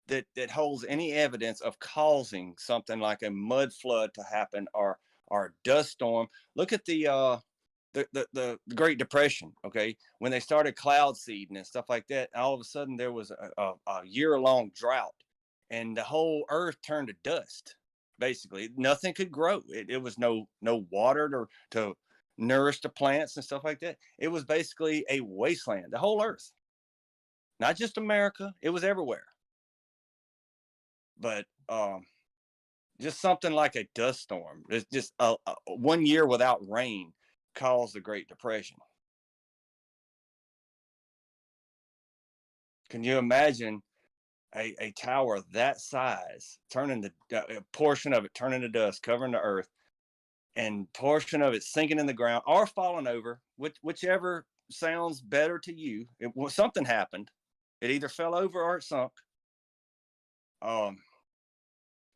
that holds any evidence of causing something like a mud flood to happen, or a dust storm. Look at the Great Depression. Okay, when they started cloud seeding and stuff like that, all of a sudden there was a year long drought, and the whole earth turned to dust. Basically, nothing could grow. It was no water to nourish the plants and stuff like that. It was basically a wasteland. The whole earth, not just America, it was everywhere. But just something like a dust storm. It's just 1 year without rain caused the Great Depression. Can you imagine a tower that size turning a portion of it turning to dust, covering the earth, and portion of it sinking in the ground or falling over, whichever sounds better to you? Something happened. It either fell over or it sunk. Um,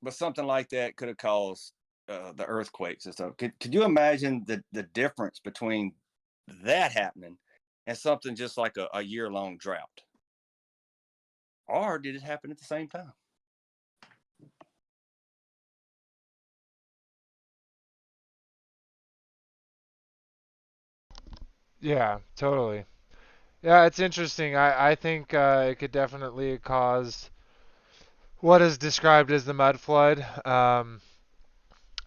but something like that could have caused the earthquakes and stuff. Could you imagine the difference between that happening and something just like a year-long drought? Or did it happen at the same time? Yeah, totally. Yeah, it's interesting. I think it could definitely cause what is described as the mud flood.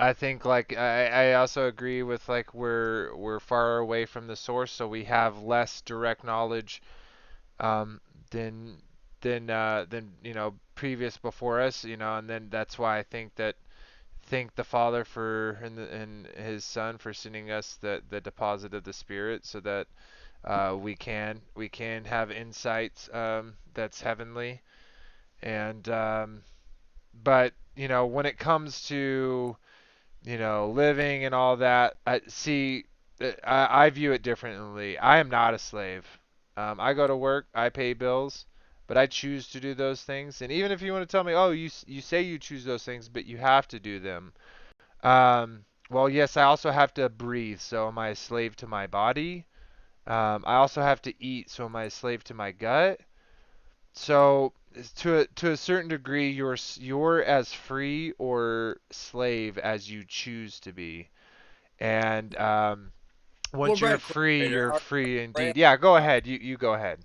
I think like I also agree with like we're far away from the source, so we have less direct knowledge um, than than previous before us, and then that's why I think that thank the Father for and His Son for sending us the deposit of the Spirit, so that we can have insights that's heavenly. And but when it comes to living and all that, I view it differently. I am not a slave. I go to work, I pay bills, but I choose to do those things. And even if you want to tell me, oh, you say you choose those things, but you have to do them. Well, yes, I also have to breathe. So am I a slave to my body? I also have to eat. So am I a slave to my gut? So to a certain degree, you're as free or slave as you choose to be. And Well, once you're Brad free, Creator, you're free Brad, indeed. Yeah, go uh, ahead. You go ahead.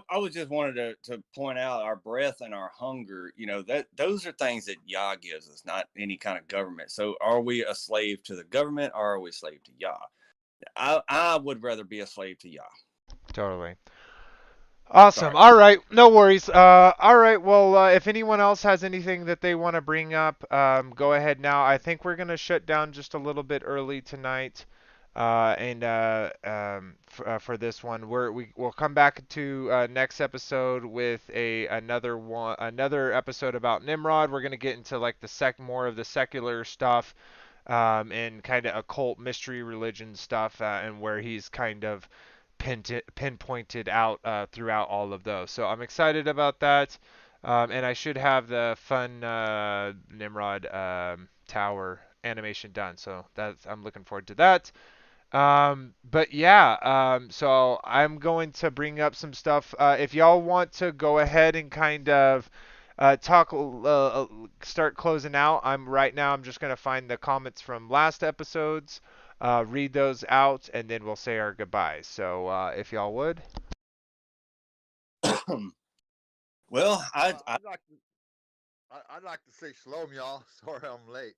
I was just wanted to point out our breath and our hunger. That those are things that Yah gives us, not any kind of government. So, are we a slave to the government, or are we a slave to Yah? I would rather be a slave to Yah. Totally. Awesome. Sorry. All right. No worries. All right. Well, if anyone else has anything that they want to bring up, go ahead now. I think we're gonna shut down just a little bit early tonight, and for this one, we'll come back to next episode with another episode about Nimrod. We're gonna get into like the more of the secular stuff, and kind of occult mystery religion stuff, and where he's kind of pinpointed out throughout all of those. So I'm excited about that, and I should have the fun Nimrod tower animation done. So I'm looking forward to that. But yeah, so I'm going to bring up some stuff. If y'all want to go ahead and kind of start closing out. Right now. I'm just gonna find the comments from last episodes, read those out, and then we'll say our goodbyes. So if y'all would. Well, I'd like to say shalom, y'all. Sorry I'm late.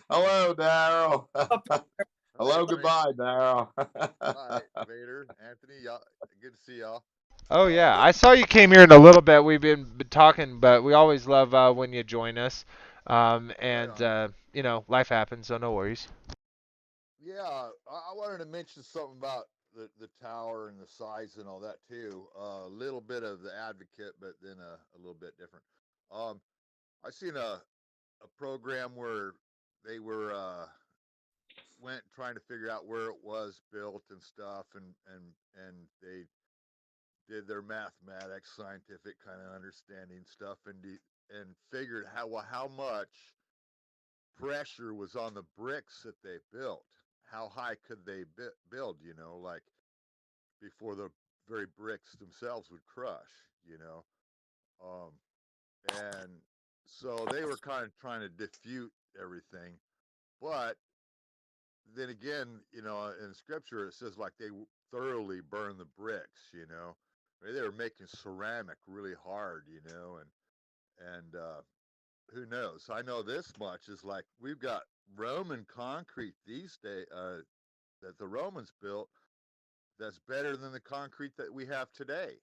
Hello, Daryl. All right, Hello, goodbye, Daryl. all right, Vader, Anthony, y'all. Good to see y'all. Oh yeah, This, I saw you came here in a little bit. We've been talking, but we always love when you join us. right And on. life happens, so no worries. Yeah, I wanted to mention something about the tower and the size and all that too. A little bit of the advocate, but then a little bit different. Um, I seen a program where they were went trying to figure out where it was built and stuff, and they did their mathematics, scientific kind of understanding stuff, and figured how much pressure was on the bricks that they built. How high could they build? Like before the very bricks themselves would crush. You know, um, and so they were kind of trying to defute everything, but then again, in scripture it says like they thoroughly burn the bricks. Maybe they were making ceramic really hard, and who knows? I know this much is like we've got Roman concrete these days that the Romans built that's better than the concrete that we have today.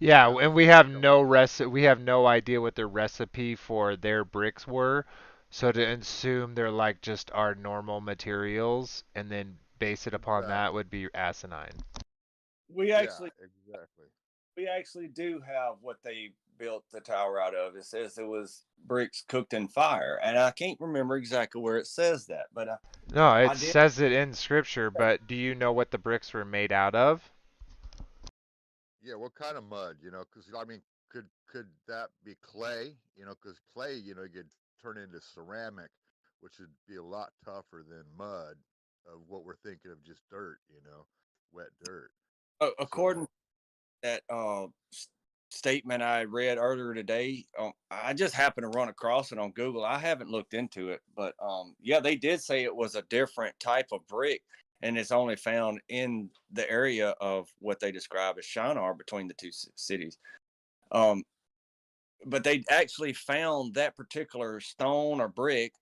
Yeah, That and was we just have a no we have no idea what the recipe for their bricks were. So to assume they're like just our normal materials and then base it upon that exactly. would be asinine. We Yeah, actually exactly. we actually do have what they built the tower out of. It says it was bricks cooked in fire, and I can't remember exactly where it says that, but No, it I did. says it in scripture, but do you know what the bricks were made out of? Yeah, what kind of mud? Because I mean, could that be clay? Because clay, you could turn into ceramic, which would be a lot tougher than mud of what we're thinking of just dirt. Wet dirt. According So to that statement I read earlier today, I just happened to run across it on Google. I haven't looked into it, but yeah, they did say it was a different type of brick, and it's only found in the area of what they describe as Shinar between the two cities. Um, but they actually found that particular stone or brick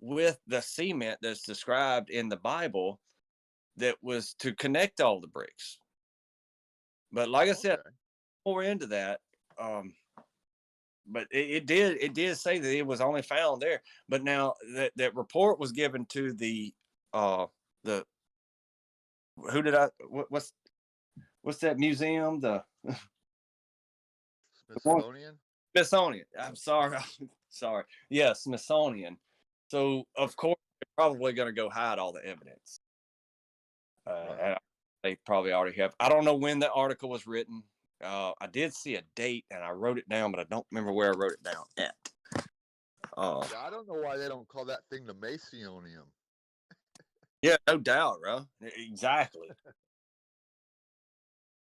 with the cement that's described in the Bible that was to connect all the bricks. But like I said, okay, more into that. Um, but it did say that it was only found there. But now that report was given to the who did I what's that museum, the one Smithsonian. Smithsonian. I'm sorry. Sorry. Yeah, Smithsonian. So of course they're probably going to go hide all the evidence. Right. And they probably already have. I don't know when the article was written. I did see a date and I wrote it down, but I don't remember where I wrote it down at. Uh, Yeah, I don't know why they don't call that thing the Masonium. yeah, no doubt, bro. Exactly.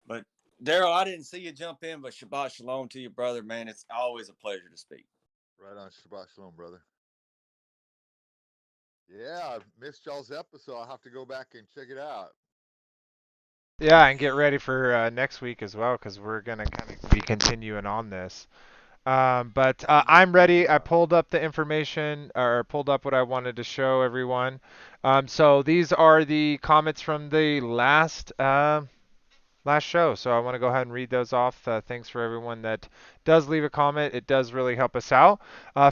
But Daryl, I didn't see you jump in, but Shabbat Shalom to you, brother. Man, it's always a pleasure to speak. Right on, Shabbat Shalom, brother. Yeah, I missed y'all's episode. I'll have to go back and check it out. Yeah, and get ready for next week as well, because we're gonna kind of be continuing on this. But I'm ready. I Yeah. pulled up the information, or pulled up what I wanted to show everyone. So these are the comments from the last show. So I want to go ahead and read those off. Thanks for everyone that does leave a comment. It does really help us out.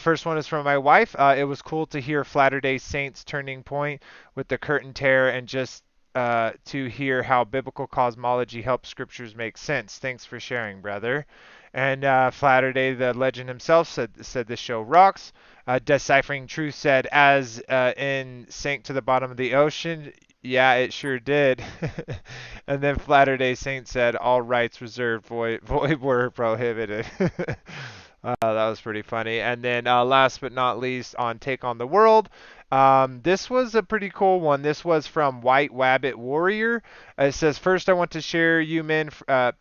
First one is from my wife. It was cool to hear Latter-day Saints turning point with the curtain tear and just to hear how biblical cosmology helps scriptures make sense. Thanks for sharing, brother. And Latter-day, the legend himself, said this show rocks. Deciphering Truth said, as in sank to the bottom of the ocean. Yeah, it sure did. And then Latter-day Saint said, all rights reserved, void were prohibited. That was pretty funny. And then last but not least, on Take on the World, this was a pretty cool one. This was from White Wabbit Warrior. It says, first I want to share you men,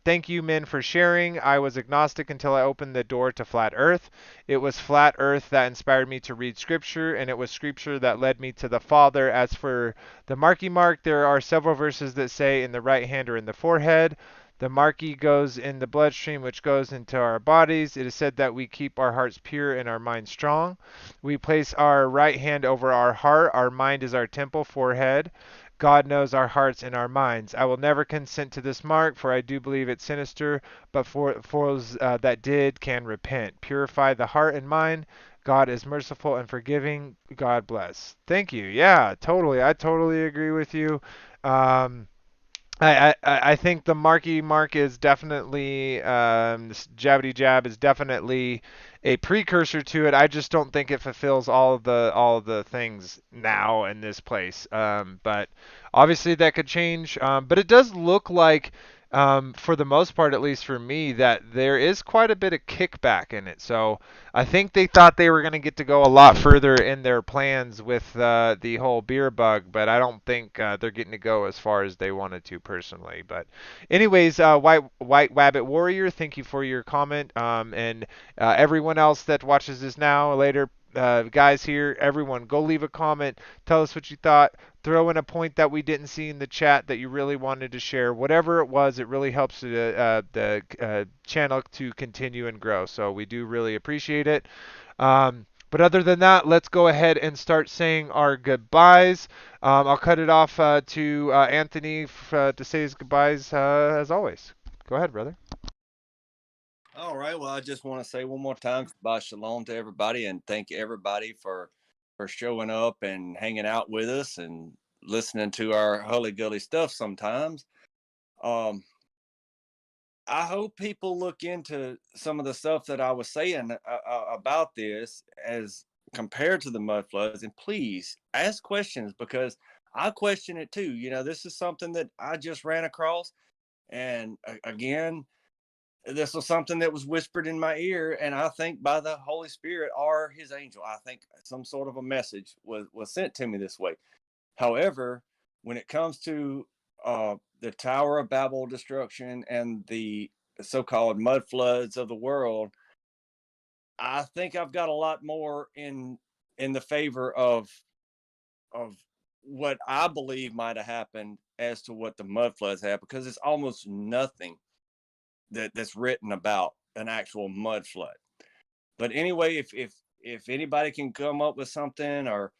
thank you men for sharing. I was agnostic until I opened the door to flat earth. It was flat earth that inspired me to read scripture, and it was scripture that led me to the Father. As for the marky mark, there are several verses that say in the right hand or in the forehead. The marquee goes in the bloodstream, which goes into our bodies. It is said that we keep our hearts pure and our minds strong. We place our right hand over our heart. Our mind is our temple, forehead. God knows our hearts and our minds. I will never consent to this mark, for I do believe it's sinister, but for those that did can repent. Purify the heart and mind. God is merciful and forgiving. God bless. Thank you. Yeah, totally. I totally agree with you. Um, I think the Marky Mark is definitely this Jabbity Jab is definitely a precursor to it. I just don't think it fulfills all of the things now in this place. But obviously that could change. But it does look like, for the most part, at least for me, that there is quite a bit of kickback in it. So I think they thought they were going to get to go a lot further in their plans with the whole beer bug, but I don't think they're getting to go as far as they wanted to personally. But anyways, White Wabbit Warrior, thank you for your comment, and everyone else that watches this now or later. Guys here, everyone, go leave a comment. Tell us what you thought. throw in a point that we didn't see in the chat that you really wanted to share. Whatever it was, it really helps the channel to continue and grow. So we do really appreciate it. But other than that, let's go ahead and start saying our goodbyes. I'll cut it off to Anthony to say his goodbyes as always. Go ahead, brother. All right. Well, I just want to say one more time, Shabbat Shalom to everybody, and thank everybody for showing up and hanging out with us and listening to our hully gully stuff sometimes. Um, I hope people look into some of the stuff that I was saying about this as compared to the mud floods, and please ask questions because I question it too. You know, this is something that I just ran across, and again, this was something that was whispered in my ear, and I think by the Holy Spirit or His angel. I think some sort of a message was sent to me this way. However, when it comes to the Tower of Babel destruction and the so-called mud floods of the world, I think I've got a lot more in the favor of what I believe might have happened as to what the mud floods have, because it's almost nothing that's written about an actual mud flood. But anyway, if anybody can come up with something or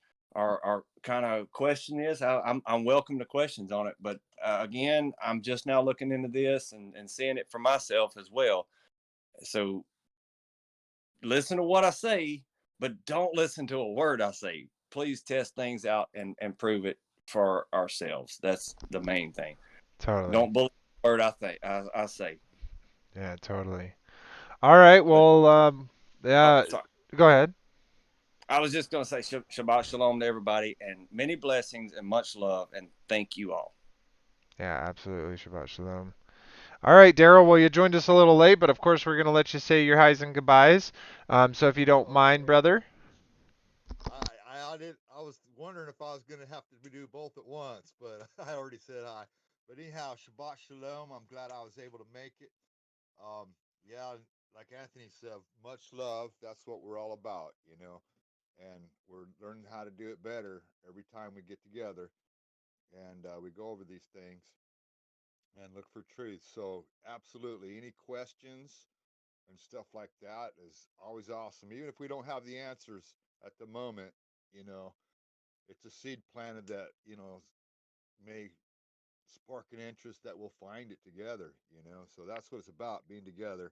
kind of question this, I'm welcome to questions on it. But again, I'm just now looking into this and seeing it for myself as well. So listen to what I say, but don't listen to a word I say. Please test things out and prove it for ourselves. That's the main thing. Totally. Don't believe a word I say. Yeah, totally. All right. But Well, yeah. sorry. Go ahead. I was just going to say Shabbat Shalom to everybody and many blessings and much love. And thank you all. Yeah, absolutely. Shabbat shalom. All right, Daryl. Well, you joined us a little late, but of course we're going to let you say your highs and goodbyes. So if you don't mind, Okay. brother. I was wondering if I was going to have to do both at once, but I already said hi. But anyhow, Shabbat Shalom. I'm glad I was able to make it. Yeah, like Anthony said, much love. That's what we're all about, you know. And we're learning how to do it better every time we get together and we go over these things and look for truth. So, absolutely, any questions and stuff like that is always awesome. Even if we don't have the answers at the moment, you know, it's a seed planted that, you know, may spark an interest that we'll find it together, you know. So that's what it's about, being together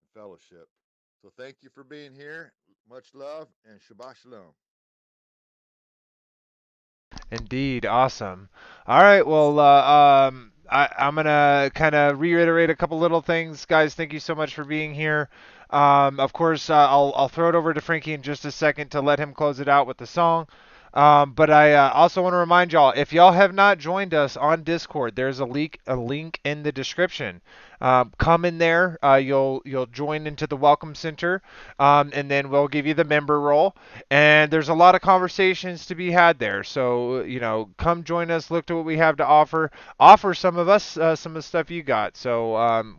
in fellowship. So thank you for being here. Much love and Shabbat Shalom. Indeed, awesome. All right, well, I'm gonna kind of reiterate a couple little things, guys. Thank you so much for being here. Of course, I'll throw it over to Frankie in just a second to let him close it out with the song. But I also want to remind y'all, if y'all have not joined us on Discord, there's a link in the description. Come in there. You'll join into the welcome center, and then we'll give you the member role. And there's a lot of conversations to be had there. So come join us. Look to what we have to offer. Offer some of us some of the stuff you got. So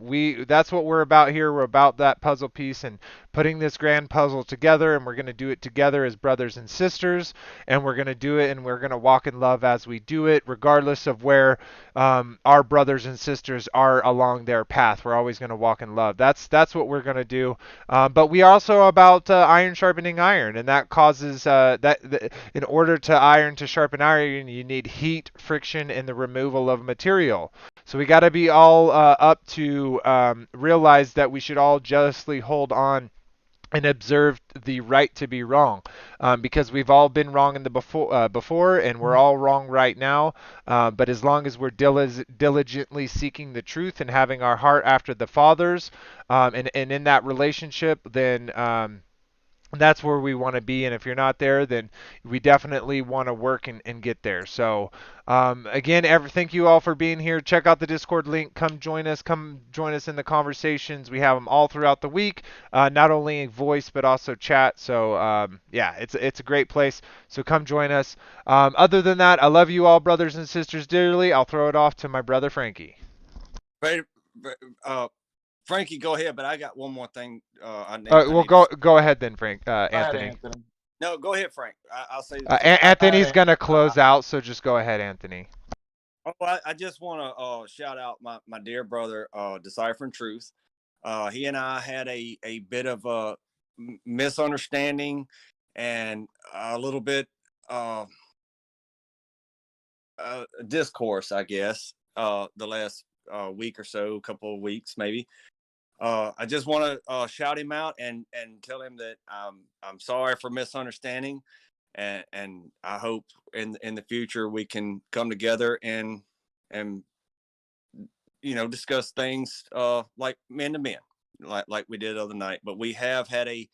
that's what we're about here. We're about that puzzle piece and putting this grand puzzle together, and we're going to do it together as brothers and sisters, and we're going to do it, and we're going to walk in love as we do it, regardless of where our brothers and sisters are along their path. We're always going to walk in love. That's what we're going to do. But we are also about iron sharpening iron, and that causes in order to iron to sharpen iron, you need heat, friction, and the removal of material. So we got to be all up to realize that we should all justly hold on and observe the right to be wrong, because we've all been wrong in the before, and we're all wrong right now. But as long as we're diligently seeking the truth and having our heart after the Father's, and in that relationship, then that's where we want to be. And if you're not there, then we definitely want to work and get there. So again, thank you all for being here. Check out the Discord link. Come join us in the conversations. We have them all throughout the week, not only voice but also chat. So yeah, it's a great place. So come join us. Other than that, I love you all, brothers and sisters, dearly. I'll throw it off to my brother Frankie. Uh, Frankie, go ahead. But I got one more thing I need. Well, go ahead then, Go ahead, Anthony. Anthony. No, go ahead, Frank. I'll say. Anthony's gonna close out, so just go ahead, Anthony. Oh, I just want to shout out my dear brother, Deciphering Truth. He and I had a bit of a misunderstanding and a little bit discourse, I guess, the last week or so, couple of weeks maybe. I just want to shout him out and tell him that I'm sorry for misunderstanding, and I hope in the future we can come together and discuss things like men to men, like we did the other night. But we have had a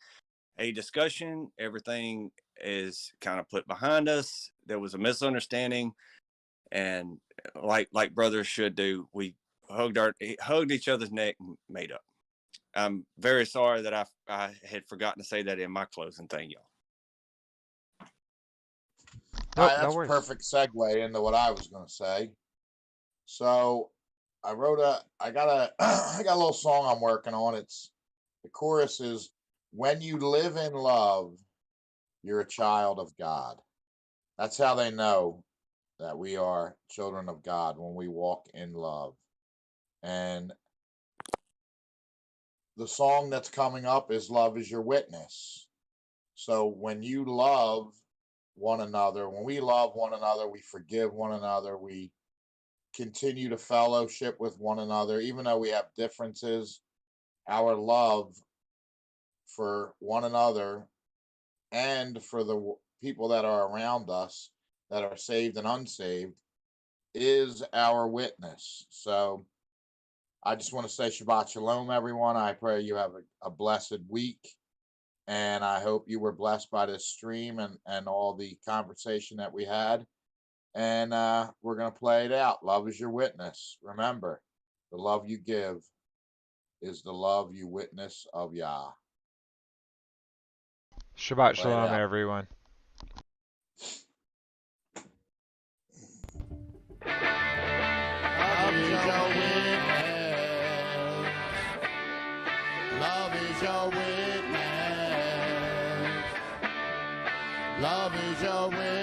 discussion. Everything is kind of put behind us. There was a misunderstanding, and like brothers should do, we hugged each other's neck and made up. I'm very sorry that I had forgotten to say that in my closing thing, y'all. Nope, That's no a worries. perfect segue into what I was going to say. So I got a little song I'm working on. The chorus is, when you live in love, you're a child of God. That's how they know that we are children of God, when we walk in love. And the song that's coming up is Love is Your Witness. So when you love one another, when we love one another, we forgive one another, we continue to fellowship with one another, even though we have differences. Our love for one another and for the people that are around us, that are saved and unsaved, is our witness. So I just want to say Shabbat Shalom, everyone. I pray you have a blessed week. And I hope you were blessed by this stream and all the conversation that we had. And we're going to play it out. Love is your witness. Remember, the love you give is the love you witness of Yah. Shabbat Shalom, everyone. Love is your witness. Love is your witness. Love is your witness.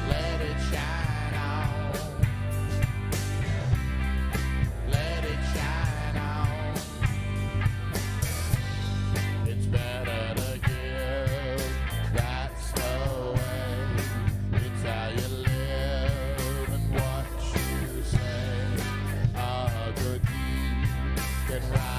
Let it shine out. Let it shine out. It's better to give. That's the way. It's how you live and what you say. A good deed can rise.